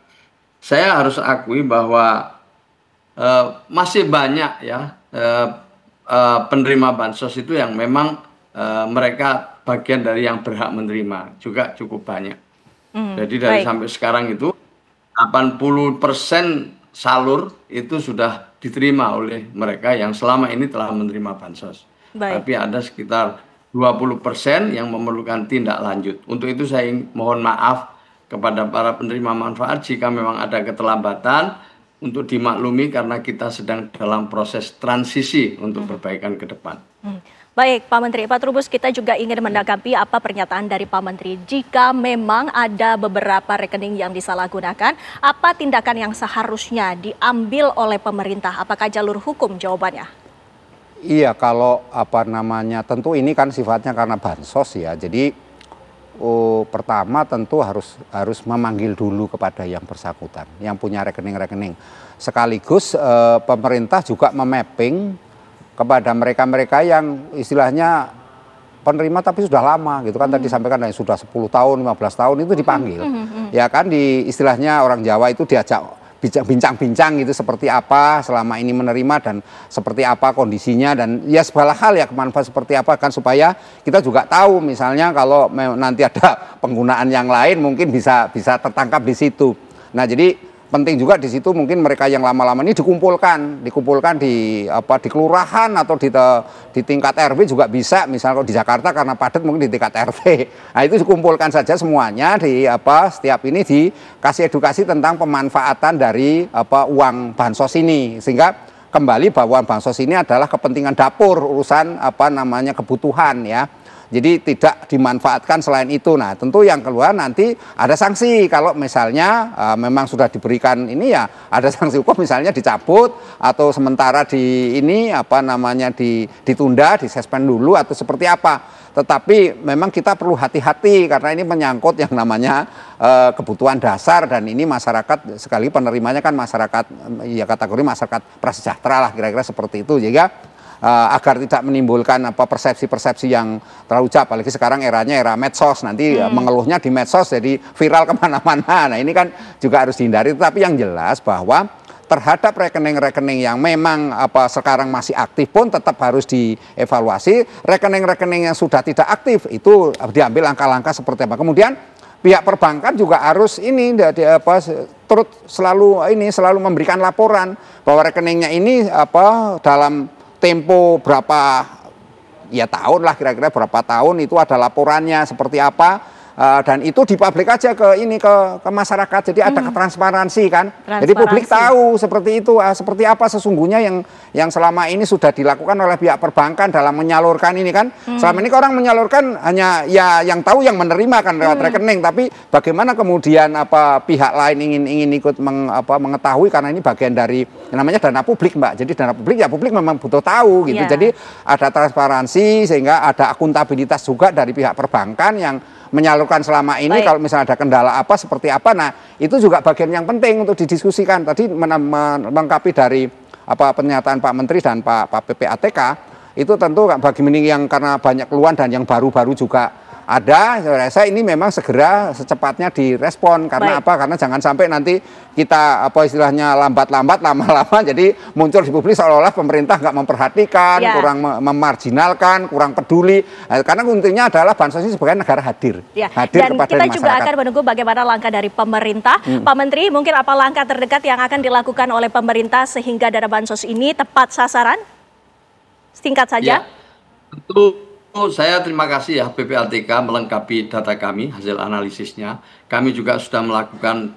saya harus akui bahwa masih banyak ya penerima bansos itu yang memang mereka bagian dari yang berhak menerima juga cukup banyak. Jadi dari sampai sekarang itu 80% salur itu sudah diterima oleh mereka yang selama ini telah menerima bansos. Tapi ada sekitar 20% yang memerlukan tindak lanjut. Untuk itu saya mohon maaf kepada para penerima manfaat jika memang ada keterlambatan untuk dimaklumi karena kita sedang dalam proses transisi untuk perbaikan ke depan. Baik Pak Menteri, Pak Trubus, kita juga ingin menanggapi apa pernyataan dari Pak Menteri. Jika memang ada beberapa rekening yang disalahgunakan, apa tindakan yang seharusnya diambil oleh pemerintah? Apakah jalur hukum jawabannya? Iya, kalau tentu ini kan sifatnya karena bansos ya. Jadi pertama tentu harus memanggil dulu kepada yang bersangkutan, yang punya rekening-rekening. Sekaligus pemerintah juga memapping kepada mereka-mereka yang istilahnya penerima tapi sudah lama gitu kan, tadi disampaikan yang sudah 10 tahun, 15 tahun itu dipanggil. Ya kan di istilahnya orang Jawa itu diajak bincang-bincang gitu seperti apa selama ini menerima dan seperti apa kondisinya dan ya segala hal ya kemanfaat seperti apa kan supaya kita juga tahu misalnya kalau nanti ada penggunaan yang lain mungkin bisa tertangkap di situ. Nah, jadi penting juga di situ mungkin mereka yang lama-lama ini dikumpulkan di kelurahan atau di tingkat RW juga bisa. Misalnya kalau di Jakarta karena padat mungkin di tingkat RW. Nah itu dikumpulkan saja semuanya setiap ini dikasih edukasi tentang pemanfaatan dari uang bansos ini, sehingga kembali bahwa bansos ini adalah kepentingan dapur, urusan kebutuhan ya. Jadi tidak dimanfaatkan selain itu. Nah tentu yang keluar nanti ada sanksi kalau misalnya memang sudah diberikan ini ya ada sanksi hukum, misalnya dicabut atau sementara ditunda, disuspend dulu atau seperti apa. Tetapi memang kita perlu hati-hati karena ini menyangkut yang namanya kebutuhan dasar, dan ini masyarakat sekali penerimanya kan masyarakat ya kategori masyarakat prasejahtera lah kira-kira seperti itu. Jadi agar tidak menimbulkan persepsi-persepsi yang terlalu jauh, apalagi sekarang era medsos, nanti mengeluhnya di medsos jadi viral kemana-mana. Nah ini kan juga harus dihindari. Tetapi yang jelas bahwa terhadap rekening-rekening yang memang sekarang masih aktif pun tetap harus dievaluasi. Rekening-rekening yang sudah tidak aktif itu diambil langkah-langkah seperti apa. Kemudian pihak perbankan juga harus selalu memberikan laporan bahwa rekeningnya ini dalam tempo berapa ya tahun lah, kira-kira berapa tahun itu ada laporannya seperti apa, dan itu dipublik aja ke masyarakat, jadi ada transparansi kan. Jadi publik tahu seperti itu, seperti apa sesungguhnya yang selama ini sudah dilakukan oleh pihak perbankan dalam menyalurkan ini kan. Selama ini orang menyalurkan hanya ya yang tahu yang menerima kan lewat rekening, tapi bagaimana kemudian pihak lain ingin ikut mengetahui, karena ini bagian dari namanya dana publik Mbak. Jadi dana publik ya publik memang butuh tahu gitu. Jadi ada transparansi sehingga ada akuntabilitas juga dari pihak perbankan yang menyalurkan selama ini. Kalau misalnya ada kendala seperti apa, nah itu juga bagian yang penting untuk didiskusikan. Tadi melengkapi dari pernyataan Pak Menteri dan Pak PPATK, itu tentu bagi yang karena banyak keluhan dan yang baru-baru juga ada, saya rasa ini memang segera secepatnya direspon. Karena karena jangan sampai nanti kita istilahnya lambat-lambat, lama-lama jadi muncul di publik seolah-olah pemerintah nggak memperhatikan, kurang memarginalkan, kurang peduli. Karena intinya adalah bansos ini sebagai negara hadir. Hadir dan kepada kita masyarakat. juga akan menunggu bagaimana langkah dari pemerintah. Pak Menteri, mungkin apa langkah terdekat yang akan dilakukan oleh pemerintah sehingga dana bansos ini tepat sasaran? Singkat saja. Tentu saya terima kasih ya PPATK melengkapi data kami, hasil analisisnya. Kami juga sudah melakukan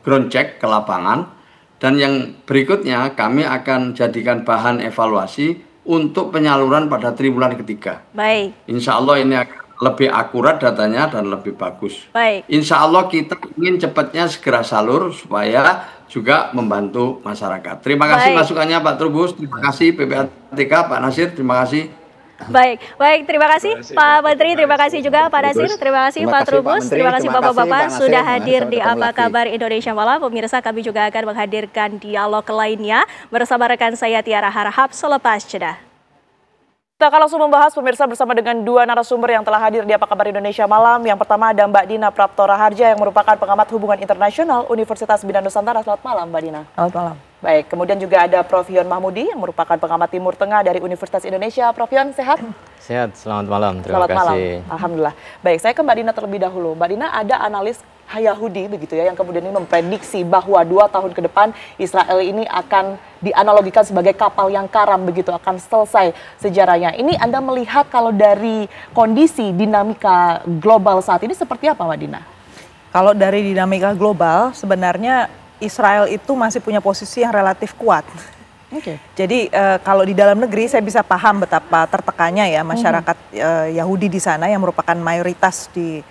ground check ke lapangan. Dan yang berikutnya kami akan jadikan bahan evaluasi untuk penyaluran pada triwulan ketiga. Baik. Insya Allah ini akan lebih akurat datanya dan lebih bagus. Baik. Insya Allah kita ingin cepatnya segera salur supaya juga membantu masyarakat. Terima kasih masukannya Pak Trubus, terima kasih PPATK, Pak Nasir, terima kasih. Baik, terima kasih Pak Menteri, terima kasih juga Pak Nasir, terima kasih Pak Trubus, terima kasih Bapak-Bapak sudah hadir di Apa Kabar Indonesia Malam. Pemirsa, kami juga akan menghadirkan dialog lainnya bersama rekan saya Tiara Harahap selepas jeda. Kita akan langsung membahas pemirsa bersama dengan dua narasumber yang telah hadir di Apa Kabar Indonesia Malam. Yang pertama ada Mbak Dina Praptora Harja yang merupakan pengamat hubungan internasional Universitas Bina Nusantara. Selamat malam Mbak Dina. Selamat malam. Baik, kemudian juga ada Prof. Yon Mahmudi yang merupakan pengamat Timur Tengah dari Universitas Indonesia. Prof. Yon, sehat? Sehat, selamat malam. Terima kasih. Malam. Alhamdulillah. Baik, saya ke Mbak Dina terlebih dahulu. Mbak Dina, ada analis Yahudi begitu ya yang kemudian ini memprediksi bahwa 2 tahun ke depan Israel ini akan dianalogikan sebagai kapal yang karam begitu, akan selesai sejarahnya. Ini Anda melihat kalau dari kondisi dinamika global saat ini seperti apa Mbak Dina? Kalau dari dinamika global sebenarnya Israel itu masih punya posisi yang relatif kuat. Jadi kalau di dalam negeri saya bisa paham betapa tertekannya ya masyarakat Yahudi di sana yang merupakan mayoritas di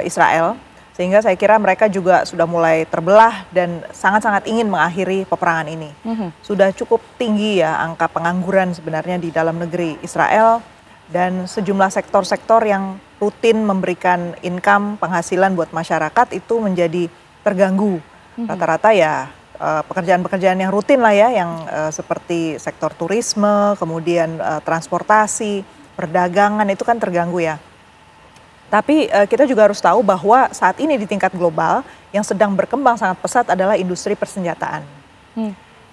Israel. Sehingga saya kira mereka juga sudah mulai terbelah dan sangat-sangat ingin mengakhiri peperangan ini. Sudah cukup tinggi ya angka pengangguran sebenarnya di dalam negeri Israel. Dan sejumlah sektor-sektor yang rutin memberikan income, penghasilan buat masyarakat itu menjadi terganggu. Rata-rata ya pekerjaan-pekerjaan yang rutin lah ya, yang seperti sektor turisme, kemudian transportasi, perdagangan itu kan terganggu ya. Tapi kita juga harus tahu bahwa saat ini di tingkat global yang sedang berkembang sangat pesat adalah industri persenjataan.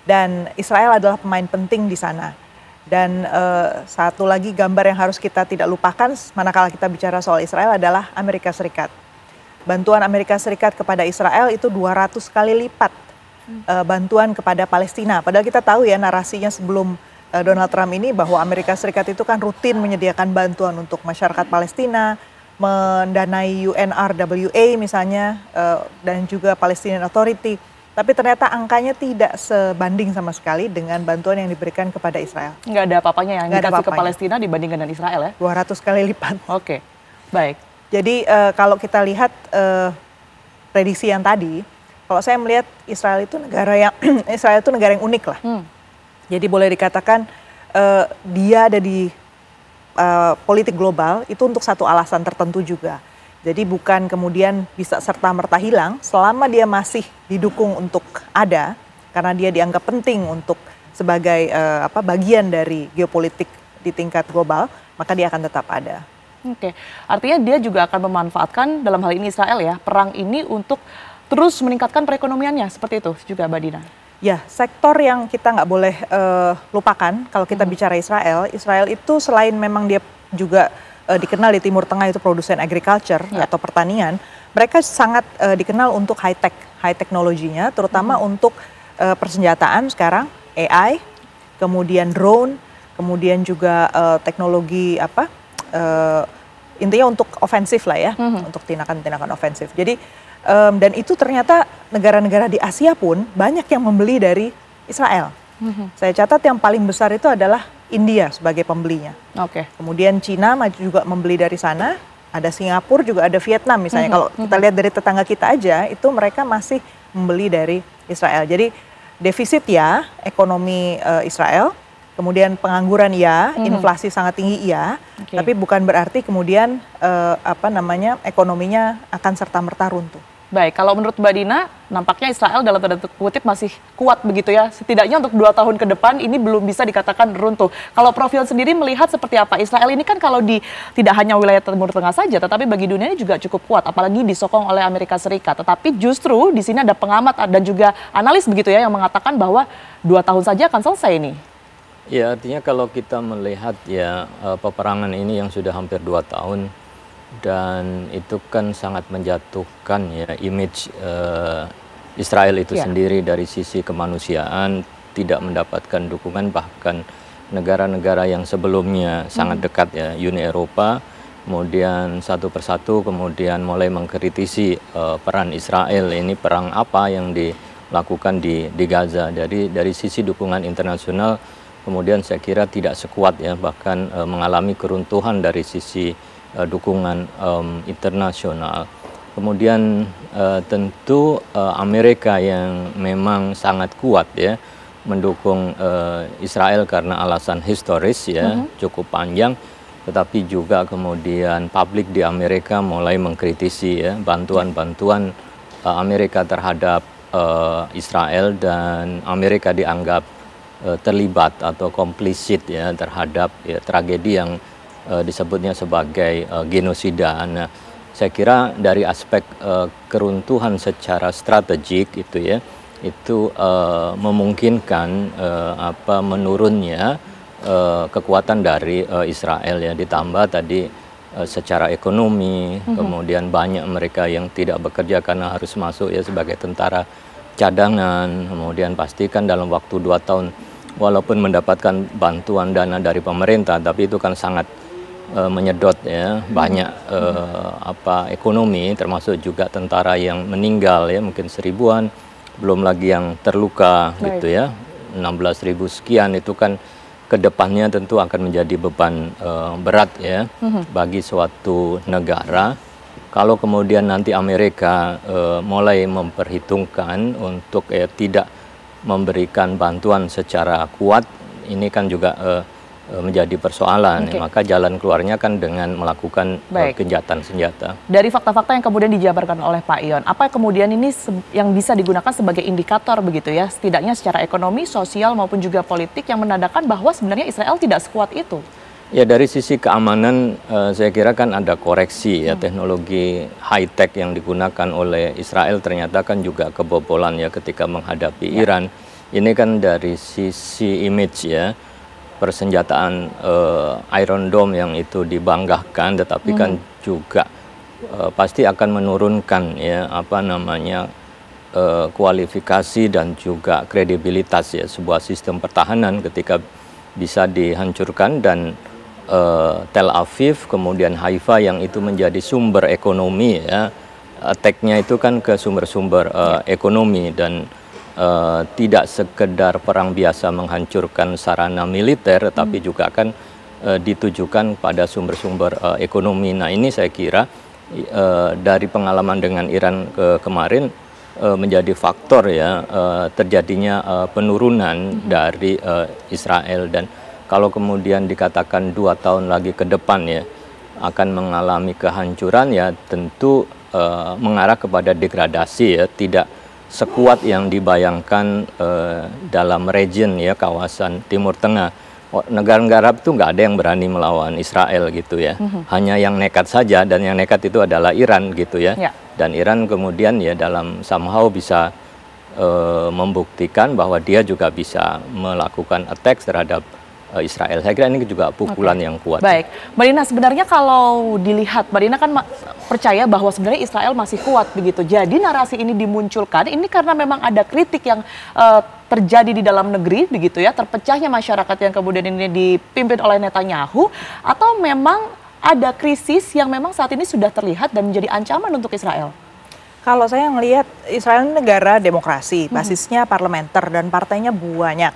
Dan Israel adalah pemain penting di sana. Dan satu lagi gambar yang harus kita tidak lupakan manakala kita bicara soal Israel adalah Amerika Serikat. Bantuan Amerika Serikat kepada Israel itu 200 kali lipat bantuan kepada Palestina. Padahal kita tahu ya narasinya sebelum Donald Trump ini bahwa Amerika Serikat itu kan rutin menyediakan bantuan untuk masyarakat Palestina, mendanai UNRWA misalnya, dan juga Palestinian Authority. Tapi ternyata angkanya tidak sebanding sama sekali dengan bantuan yang diberikan kepada Israel. Nggak ada apa-apanya yang dikasih ke Palestina dibandingkan dengan Israel ya? 200 kali lipat. Oke, baik. Jadi kalau kita lihat prediksi yang tadi, kalau saya melihat Israel itu negara yang unik lah. Jadi boleh dikatakan dia ada di politik global itu untuk satu alasan tertentu juga. Jadi bukan kemudian bisa serta-merta hilang selama dia masih didukung untuk ada, karena dia dianggap penting untuk sebagai bagian dari geopolitik di tingkat global, maka dia akan tetap ada. Oke, artinya dia juga akan memanfaatkan dalam hal ini Israel ya, perang ini untuk terus meningkatkan perekonomiannya, seperti itu juga Mbak Dina? Ya, sektor yang kita nggak boleh lupakan kalau kita bicara Israel itu selain memang dia juga dikenal di Timur Tengah itu produsen agriculture atau pertanian, mereka sangat dikenal untuk high teknologinya, terutama untuk persenjataan sekarang, AI, kemudian drone, kemudian juga teknologi intinya untuk ofensif lah ya, untuk tindakan-tindakan ofensif. Jadi dan itu ternyata negara-negara di Asia pun banyak yang membeli dari Israel. Saya catat yang paling besar itu adalah India sebagai pembelinya. Kemudian Cina juga membeli dari sana, ada Singapura juga ada Vietnam misalnya. Kalau kita lihat dari tetangga kita aja, itu mereka masih membeli dari Israel. Jadi defisit ya ekonomi Israel, kemudian pengangguran ya, inflasi sangat tinggi ya, tapi bukan berarti kemudian ekonominya akan serta-merta runtuh. Baik, kalau menurut Mbak Dina, nampaknya Israel dalam tanda kutip masih kuat begitu ya. Setidaknya untuk 2 tahun ke depan ini belum bisa dikatakan runtuh. Kalau profil sendiri melihat seperti apa? Israel ini kan kalau di tidak hanya wilayah Timur Tengah saja, tetapi bagi dunia ini juga cukup kuat, apalagi disokong oleh Amerika Serikat. Tetapi justru di sini ada pengamat dan juga analis begitu ya yang mengatakan bahwa 2 tahun saja akan selesai ini. Ya, artinya kalau kita melihat ya peperangan ini yang sudah hampir 2 tahun, dan itu kan sangat menjatuhkan ya image Israel itu sendiri dari sisi kemanusiaan, tidak mendapatkan dukungan, bahkan negara-negara yang sebelumnya sangat dekat ya, Uni Eropa, kemudian satu persatu kemudian mulai mengkritisi peran Israel, ini perang apa yang dilakukan di Gaza. Jadi dari sisi dukungan internasional kemudian saya kira tidak sekuat ya, bahkan mengalami keruntuhan dari sisi dukungan internasional. Kemudian tentu Amerika yang memang sangat kuat ya mendukung Israel karena alasan historis ya, cukup panjang, tetapi juga kemudian publik di Amerika mulai mengkritisi ya bantuan-bantuan Amerika terhadap Israel, dan Amerika dianggap terlibat atau komplisit ya terhadap ya, tragedi yang disebutnya sebagai genosida. Nah, saya kira dari aspek keruntuhan secara strategik itu ya, itu memungkinkan menurunnya kekuatan dari Israel ya, ditambah tadi secara ekonomi, kemudian banyak mereka yang tidak bekerja karena harus masuk ya sebagai tentara cadangan, kemudian pastikan dalam waktu 2 tahun walaupun mendapatkan bantuan dana dari pemerintah, tapi itu kan sangat menyedot ya banyak ekonomi, termasuk juga tentara yang meninggal ya, mungkin 1000-an, belum lagi yang terluka gitu ya, 16.000 sekian. Itu kan kedepannya tentu akan menjadi beban berat ya bagi suatu negara. Kalau kemudian nanti Amerika mulai memperhitungkan untuk tidak memberikan bantuan secara kuat, ini kan juga menjadi persoalan. Maka jalan keluarnya kan dengan melakukan gencatan senjata. Dari fakta-fakta yang kemudian dijabarkan oleh Pak Ion, apa kemudian ini yang bisa digunakan sebagai indikator begitu ya, setidaknya secara ekonomi, sosial maupun juga politik, yang menandakan bahwa sebenarnya Israel tidak sekuat itu? Ya, dari sisi keamanan saya kira kan ada koreksi ya, teknologi high tech yang digunakan oleh Israel ternyata kan juga kebobolan ya ketika menghadapi Iran. Ini kan dari sisi image ya, persenjataan Iron Dome yang itu dibanggakan, tetapi kan juga pasti akan menurunkan ya kualifikasi dan juga kredibilitas ya sebuah sistem pertahanan ketika bisa dihancurkan dan Tel Aviv kemudian Haifa yang itu menjadi sumber ekonomi ya, attack-nya itu kan ke sumber-sumber ekonomi dan tidak sekedar perang biasa menghancurkan sarana militer tapi juga kan ditujukan pada sumber-sumber ekonomi. Nah ini saya kira dari pengalaman dengan Iran kemarin menjadi faktor ya terjadinya penurunan dari Israel, dan kalau kemudian dikatakan 2 tahun lagi ke depan ya akan mengalami kehancuran ya tentu mengarah kepada degradasi ya, tidak sekuat yang dibayangkan dalam region ya kawasan Timur Tengah. Negara-negara Arab itu nggak ada yang berani melawan Israel gitu ya, hanya yang nekat saja, dan yang nekat itu adalah Iran gitu ya. Dan Iran kemudian ya dalam somehow bisa membuktikan bahwa dia juga bisa melakukan attack terhadap Israel. Saya kira ini juga pukulan yang kuat. Baik, Mbak Dina, sebenarnya kalau dilihat, Mbak Dina kan percaya bahwa sebenarnya Israel masih kuat begitu. Jadi narasi ini dimunculkan, ini karena memang ada kritik yang terjadi di dalam negeri begitu ya, terpecahnya masyarakat yang kemudian ini dipimpin oleh Netanyahu, atau memang ada krisis yang memang saat ini sudah terlihat dan menjadi ancaman untuk Israel? Kalau saya melihat Israel ini negara demokrasi, basisnya parlementer dan partainya banyak.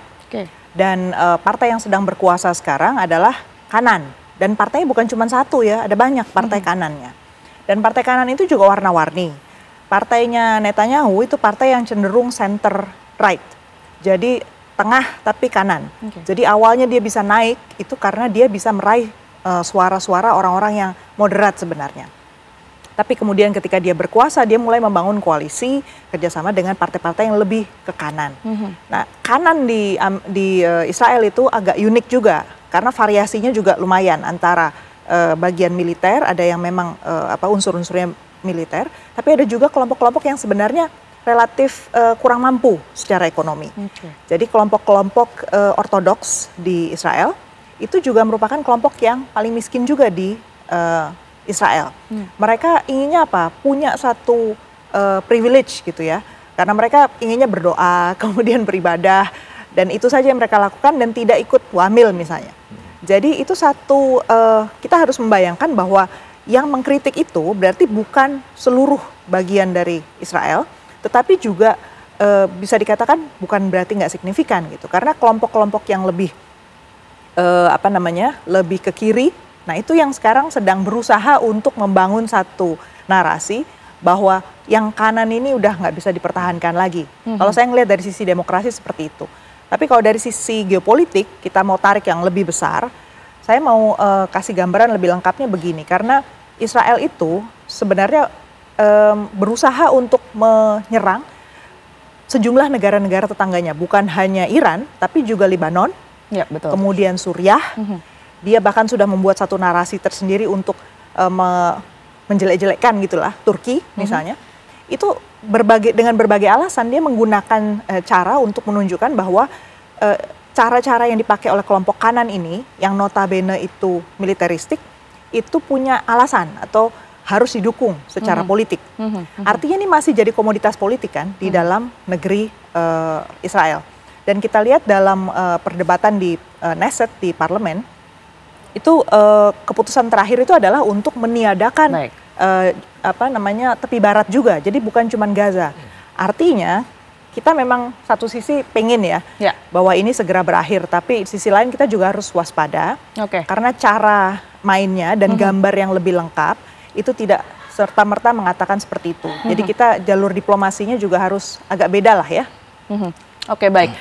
Dan partai yang sedang berkuasa sekarang adalah kanan. Dan partainya bukan cuma satu ya, ada banyak partai kanannya. Dan partai kanan itu juga warna-warni. Partainya Netanyahu itu partai yang cenderung center right. Jadi tengah tapi kanan. Jadi awalnya dia bisa naik itu karena dia bisa meraih suara-suara orang-orang yang moderat sebenarnya. Tapi kemudian ketika dia berkuasa, dia mulai membangun koalisi kerjasama dengan partai-partai yang lebih ke kanan. Nah, kanan di Israel itu agak unik juga, karena variasinya juga lumayan antara bagian militer, ada yang memang unsur-unsurnya militer, tapi ada juga kelompok-kelompok yang sebenarnya relatif kurang mampu secara ekonomi. Jadi kelompok-kelompok ortodoks di Israel itu juga merupakan kelompok yang paling miskin juga di Israel. Mereka inginnya apa? Punya satu privilege gitu ya. Karena mereka inginnya berdoa, kemudian beribadah, dan itu saja yang mereka lakukan dan tidak ikut wamil misalnya. Jadi itu satu, kita harus membayangkan bahwa yang mengkritik itu berarti bukan seluruh bagian dari Israel, tetapi juga bisa dikatakan bukan berarti nggak signifikan gitu. Karena kelompok-kelompok yang lebih lebih ke kiri, nah itu yang sekarang sedang berusaha untuk membangun satu narasi bahwa yang kanan ini udah nggak bisa dipertahankan lagi. Kalau saya ngelihat dari sisi demokrasi seperti itu. Tapi kalau dari sisi geopolitik, kita mau tarik yang lebih besar, saya mau kasih gambaran lebih lengkapnya begini. Karena Israel itu sebenarnya berusaha untuk menyerang sejumlah negara-negara tetangganya. Bukan hanya Iran, tapi juga Lebanon, kemudian Suriah. Dia bahkan sudah membuat satu narasi tersendiri untuk menjelek-jelekkan gitulah Turki misalnya. Itu dengan berbagai alasan dia menggunakan cara untuk menunjukkan bahwa cara-cara yang dipakai oleh kelompok kanan ini yang notabene itu militeristik itu punya alasan atau harus didukung secara politik. Artinya ini masih jadi komoditas politik kan di dalam negeri Israel. Dan kita lihat dalam perdebatan di Knesset di parlemen itu keputusan terakhir itu adalah untuk meniadakan tepi barat juga. Jadi bukan cuma Gaza. Artinya kita memang satu sisi pengen ya bahwa ini segera berakhir, tapi di sisi lain kita juga harus waspada karena cara mainnya dan gambar yang lebih lengkap itu tidak serta-merta mengatakan seperti itu. Jadi kita jalur diplomasinya juga harus agak beda lah ya. Oke, baik.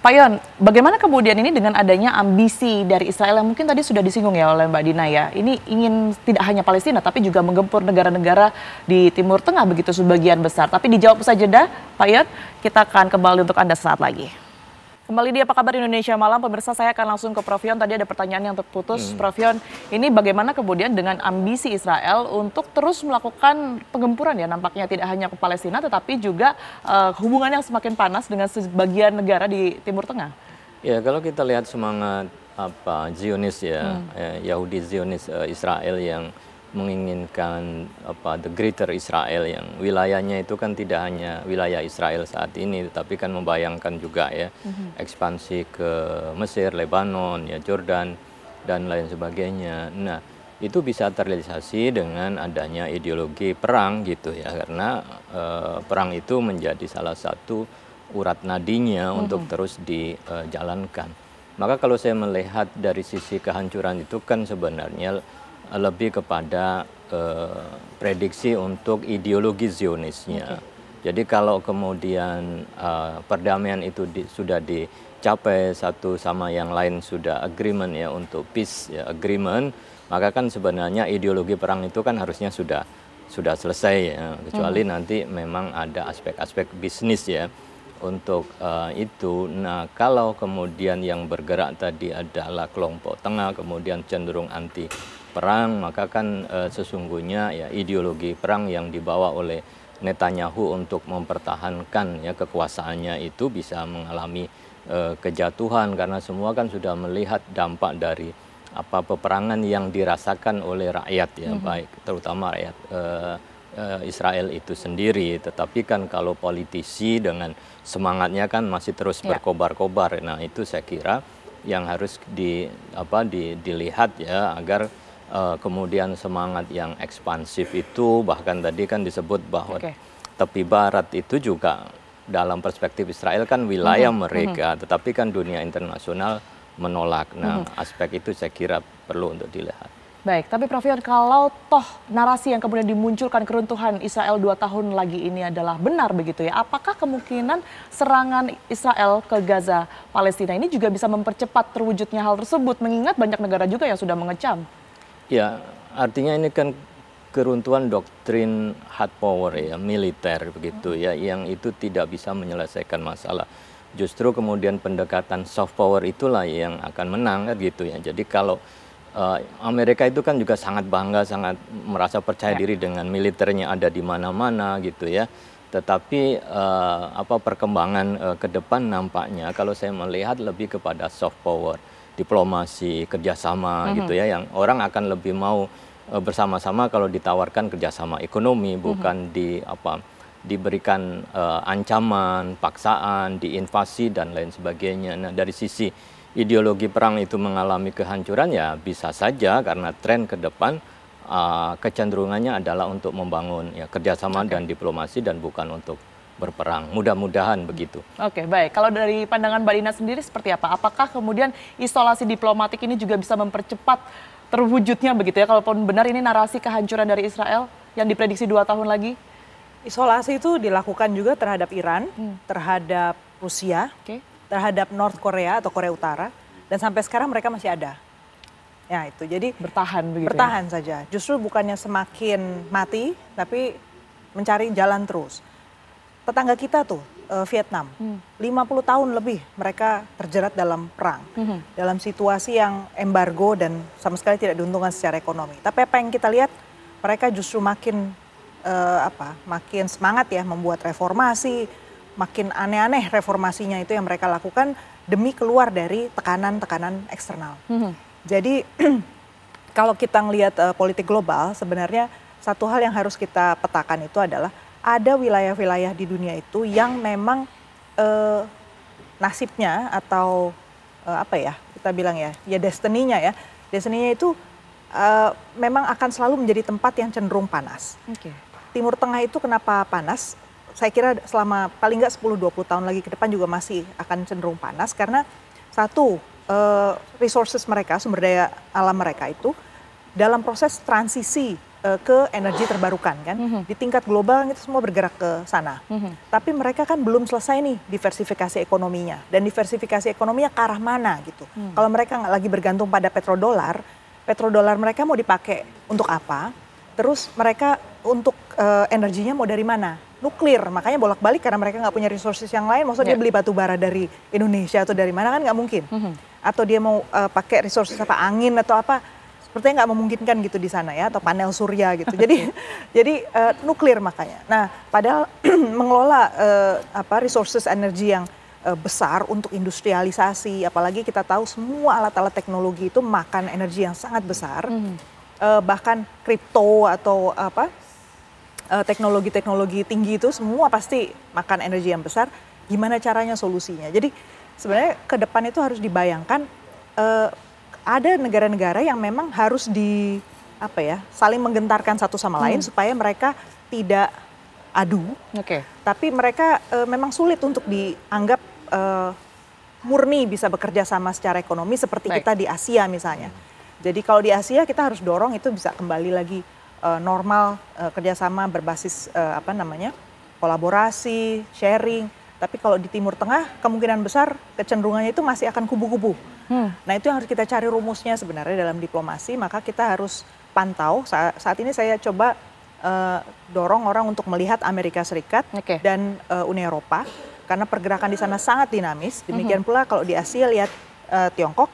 Pak Yon, bagaimana kemudian ini dengan adanya ambisi dari Israel yang mungkin tadi sudah disinggung ya oleh Mbak Dina ya, ini ingin tidak hanya Palestina tapi juga menggempur negara-negara di Timur Tengah begitu sebagian besar. Tapi dijawab usai jeda, Pak Yon, kita akan kembali untuk Anda sesaat lagi. Kembali di Apa Kabar Indonesia Malam, pemirsa, saya akan langsung ke Prof Yon. Tadi ada pertanyaan yang terputus, Prof Yon. Ini bagaimana kemudian dengan ambisi Israel untuk terus melakukan penggempuran ya, nampaknya tidak hanya ke Palestina, tetapi juga hubungan yang semakin panas dengan sebagian negara di Timur Tengah? Ya, kalau kita lihat semangat Zionis ya, Yahudi Zionis Israel yang menginginkan the Greater Israel, yang wilayahnya itu kan tidak hanya wilayah Israel saat ini, tetapi kan membayangkan juga ya ekspansi ke Mesir, Lebanon, ya Jordan dan lain sebagainya. Nah, itu bisa terrealisasi dengan adanya ideologi perang gitu ya, karena perang itu menjadi salah satu urat nadinya untuk terus dijalankan. Maka kalau saya melihat dari sisi kehancuran itu kan sebenarnya lebih kepada prediksi untuk ideologi Zionisnya. Jadi kalau kemudian perdamaian itu sudah dicapai, satu sama yang lain sudah agreement ya untuk peace ya, agreement, maka kan sebenarnya ideologi perang itu kan harusnya sudah selesai ya, kecuali nanti memang ada aspek-aspek bisnis ya untuk itu. Nah, kalau kemudian yang bergerak tadi adalah kelompok tengah, kemudian cenderung anti perang, maka kan sesungguhnya ya ideologi perang yang dibawa oleh Netanyahu untuk mempertahankan ya kekuasaannya itu bisa mengalami kejatuhan, karena semua kan sudah melihat dampak dari peperangan yang dirasakan oleh rakyat ya, baik terutama rakyat Israel itu sendiri. Tetapi kan kalau politisi dengan semangatnya kan masih terus berkobar-kobar. Nah, itu saya kira yang harus dilihat ya, agar kemudian semangat yang ekspansif itu, bahkan tadi kan disebut bahwa tepi barat itu juga dalam perspektif Israel kan wilayah mereka, tetapi kan dunia internasional menolak. Nah, aspek itu saya kira perlu untuk dilihat. Baik, tapi Prof Yon, kalau toh narasi yang kemudian dimunculkan keruntuhan Israel 2 tahun lagi ini adalah benar begitu ya, apakah kemungkinan serangan Israel ke Gaza Palestina ini juga bisa mempercepat terwujudnya hal tersebut, mengingat banyak negara juga yang sudah mengecam? Ya, artinya ini kan keruntuhan doktrin hard power ya, militer begitu ya, yang itu tidak bisa menyelesaikan masalah. Justru kemudian pendekatan soft power itulah yang akan menang kan gitu ya. Jadi kalau Amerika itu kan juga sangat bangga, sangat merasa percaya diri dengan militernya ada di mana-mana gitu ya. Tetapi perkembangan ke depan nampaknya kalau saya melihat lebih kepada soft power, diplomasi, kerjasama gitu ya, yang orang akan lebih mau bersama-sama kalau ditawarkan kerjasama ekonomi, bukan diberikan ancaman, paksaan, diinvasi dan lain sebagainya. Nah, dari sisi ideologi perang itu mengalami kehancuran ya bisa saja, karena tren ke depan kecenderungannya adalah untuk membangun ya kerjasama dan diplomasi dan bukan untuk berperang. Mudah-mudahan begitu. Oke, baik. Kalau dari pandangan Mbak Dina sendiri seperti apa? Apakah kemudian isolasi diplomatik ini juga bisa mempercepat terwujudnya begitu ya? Kalaupun benar ini narasi kehancuran dari Israel yang diprediksi 2 tahun lagi? Isolasi itu dilakukan juga terhadap Iran, terhadap Rusia, terhadap North Korea atau Korea Utara, dan sampai sekarang mereka masih ada. Ya itu, jadi bertahan begitu. Bertahan saja. Justru bukannya semakin mati, tapi mencari jalan terus. Tetangga kita tuh, Vietnam, 50 tahun lebih mereka terjerat dalam perang, dalam situasi yang embargo dan sama sekali tidak diuntungkan secara ekonomi. Tapi apa yang kita lihat, mereka justru makin makin semangat ya membuat reformasi, makin aneh-aneh reformasinya itu yang mereka lakukan demi keluar dari tekanan-tekanan eksternal. Jadi kalau kita ngelihat politik global, sebenarnya satu hal yang harus kita petakan itu adalah ada wilayah-wilayah di dunia itu yang memang nasibnya atau kita bilang ya destiny-nya itu memang akan selalu menjadi tempat yang cenderung panas. Timur Tengah itu kenapa panas? Saya kira selama paling nggak 10-20 tahun lagi ke depan juga masih akan cenderung panas, karena satu, resources mereka, sumber daya alam mereka itu dalam proses transisi ke energi terbarukan kan. Di tingkat global itu semua bergerak ke sana. Tapi mereka kan belum selesai nih diversifikasi ekonominya. Dan diversifikasi ekonominya ke arah mana gitu. Kalau mereka nggak lagi bergantung pada petrodolar mereka mau dipakai untuk apa? Terus mereka untuk energinya mau dari mana? Nuklir, makanya bolak-balik karena mereka nggak punya resources yang lain. Maksudnya dia beli batu bara dari Indonesia atau dari mana kan nggak mungkin. Atau dia mau pakai resources angin atau apa? Sepertinya nggak memungkinkan gitu di sana ya, atau panel surya gitu. Jadi nuklir makanya. Nah, padahal mengelola resources energi yang besar untuk industrialisasi, apalagi kita tahu semua alat-alat teknologi itu makan energi yang sangat besar. bahkan kripto atau teknologi-teknologi tinggi itu semua pasti makan energi yang besar. Gimana caranya solusinya? Jadi sebenarnya ke depan itu harus dibayangkan ada negara-negara yang memang harus saling menggentarkan satu sama lain supaya mereka tidak adu. Tapi mereka memang sulit untuk dianggap murni bisa bekerja sama secara ekonomi seperti kita di Asia misalnya. Jadi kalau di Asia kita harus dorong itu bisa kembali lagi normal, kerjasama berbasis kolaborasi, sharing. Tapi kalau di Timur Tengah kemungkinan besar kecenderungannya itu masih akan kubu-kubu. Nah itu yang harus kita cari rumusnya sebenarnya dalam diplomasi. Maka kita harus pantau. Saat ini saya coba dorong orang untuk melihat Amerika Serikat dan Uni Eropa. Karena pergerakan di sana sangat dinamis. Demikian pula kalau di Asia lihat Tiongkok.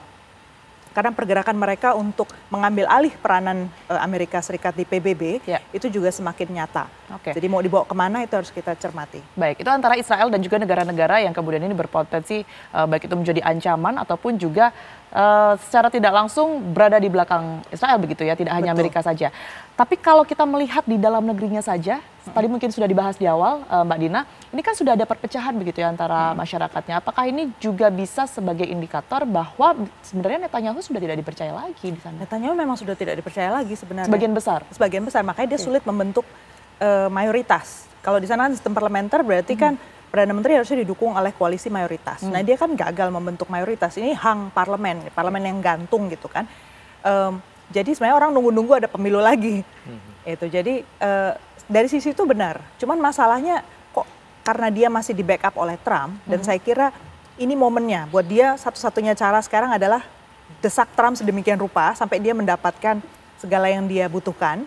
Karena pergerakan mereka untuk mengambil alih peranan Amerika Serikat di PBB itu juga semakin nyata. Jadi mau dibawa kemana itu harus kita cermati. Baik, itu antara Israel dan juga negara-negara yang kemudian ini berpotensi baik itu menjadi ancaman ataupun juga secara tidak langsung berada di belakang Israel begitu ya, tidak hanya Amerika saja. Tapi kalau kita melihat di dalam negerinya saja, tadi mungkin sudah dibahas di awal Mbak Dina, ini kan sudah ada perpecahan begitu ya antara masyarakatnya. Apakah ini juga bisa sebagai indikator bahwa sebenarnya Netanyahu sudah tidak dipercaya lagi di sana? Netanyahu memang sudah tidak dipercaya lagi sebenarnya. Sebagian besar? Sebagian besar, makanya dia sulit membentuk mayoritas. Kalau di sana sistem parlementer berarti kan Perdana Menteri harusnya didukung oleh koalisi mayoritas. Nah dia kan gagal membentuk mayoritas, ini hang parlemen yang gantung gitu kan. Jadi sebenarnya orang nunggu-nunggu ada pemilu lagi. Itu jadi dari sisi itu benar. Cuman masalahnya kok karena dia masih di backup oleh Trump dan saya kira ini momennya buat dia satu-satunya cara sekarang adalah desak Trump sedemikian rupa sampai dia mendapatkan segala yang dia butuhkan.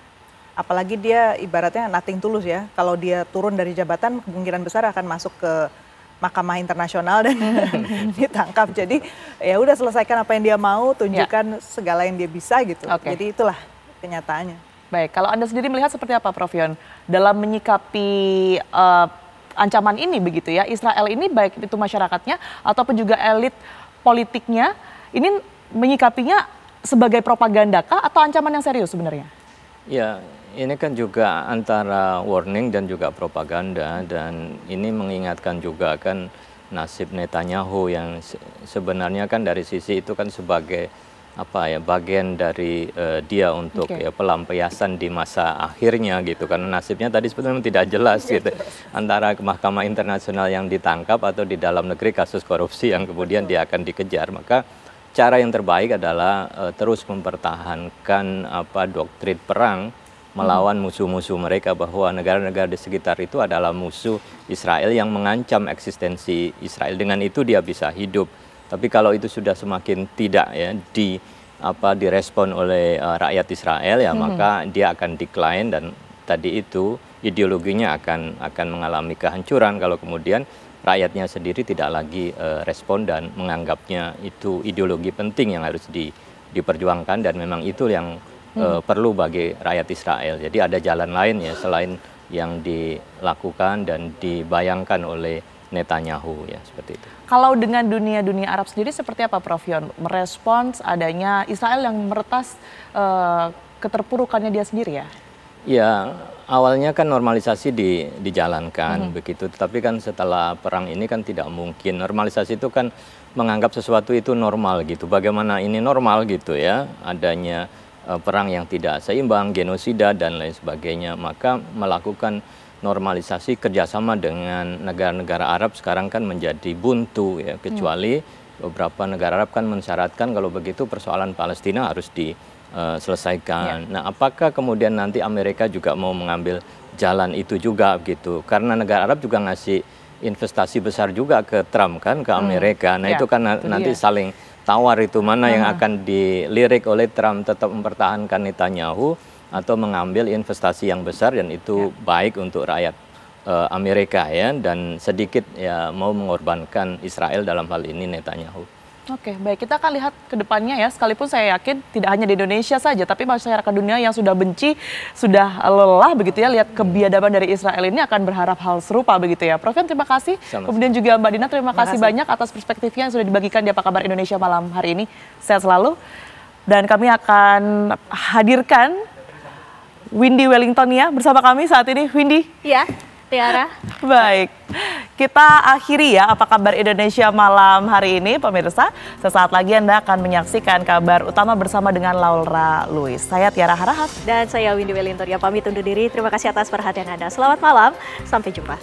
Apalagi dia ibaratnya nothing tulus ya. Kalau dia turun dari jabatan kemungkinan besar akan masuk ke Mahkamah Internasional dan ditangkap. Jadi ya udah selesaikan apa yang dia mau, tunjukkan segala yang dia bisa gitu. Jadi itulah kenyataannya. Baik, kalau Anda sendiri melihat seperti apa Prof Yon dalam menyikapi ancaman ini begitu ya, Israel ini baik itu masyarakatnya ataupun juga elit politiknya, ini menyikapinya sebagai propagandakah atau ancaman yang serius sebenarnya? Ya, ini kan juga antara warning dan juga propaganda, dan ini mengingatkan juga kan nasib Netanyahu yang sebenarnya kan dari sisi itu kan sebagai bagian dari dia untuk pelampiasan di masa akhirnya gitu, karena nasibnya tadi sebenarnya tidak jelas gitu antara Mahkamah Internasional yang ditangkap atau di dalam negeri kasus korupsi yang kemudian dia akan dikejar. Maka cara yang terbaik adalah terus mempertahankan doktrin perang melawan musuh-musuh mereka, bahwa negara-negara di sekitar itu adalah musuh Israel yang mengancam eksistensi Israel. Dengan itu dia bisa hidup. Tapi kalau itu sudah semakin tidak direspon oleh rakyat Israel ya, maka dia akan decline, dan tadi itu ideologinya akan mengalami kehancuran kalau kemudian rakyatnya sendiri tidak lagi respon dan menganggapnya itu ideologi penting yang harus diperjuangkan, dan memang itu yang perlu bagi rakyat Israel. Jadi ada jalan lain ya selain yang dilakukan dan dibayangkan oleh Netanyahu ya, seperti itu. Kalau dengan dunia Arab sendiri seperti apa Prof Yon merespons adanya Israel yang meretas keterpurukannya dia sendiri ya? Ya, awalnya kan normalisasi dijalankan begitu, tapi kan setelah perang ini kan tidak mungkin. Normalisasi itu kan menganggap sesuatu itu normal gitu. Bagaimana ini normal gitu ya, adanya perang yang tidak seimbang, genosida dan lain sebagainya. Maka melakukan normalisasi kerjasama dengan negara-negara Arab sekarang kan menjadi buntu ya, kecuali beberapa negara Arab kan mensyaratkan kalau begitu persoalan Palestina harus diselesaikan. Nah, apakah kemudian nanti Amerika juga mau mengambil jalan itu juga gitu? Karena negara Arab juga ngasih investasi besar juga ke Trump kan, ke Amerika. Nah, itu kan nanti saling tawar itu mana yang akan dilirik oleh Trump, tetap mempertahankan Netanyahu atau mengambil investasi yang besar, dan itu baik untuk rakyat Amerika ya, dan sedikit ya mau mengorbankan Israel dalam hal ini Netanyahu. Oke, baik, kita akan lihat ke depannya ya, sekalipun saya yakin tidak hanya di Indonesia saja, tapi masyarakat dunia yang sudah benci, sudah lelah begitu ya, lihat kebiadaban dari Israel ini akan berharap hal serupa begitu ya. Prof, terima kasih. Kemudian juga Mbak Dina, terima kasih banyak atas perspektifnya yang sudah dibagikan di Apa Kabar Indonesia malam hari ini. Sehat selalu. Dan kami akan hadirkan Windy Wellington ya bersama kami saat ini. Windy. Ya, Tiara. Baik, kita akhiri ya Apa Kabar Indonesia malam hari ini pemirsa. Sesaat lagi Anda akan menyaksikan kabar utama bersama dengan Laura Louis. Saya Tiara Harahap. Dan saya Windy Wellington ya pamit undur diri. Terima kasih atas perhatian Anda. Selamat malam, sampai jumpa.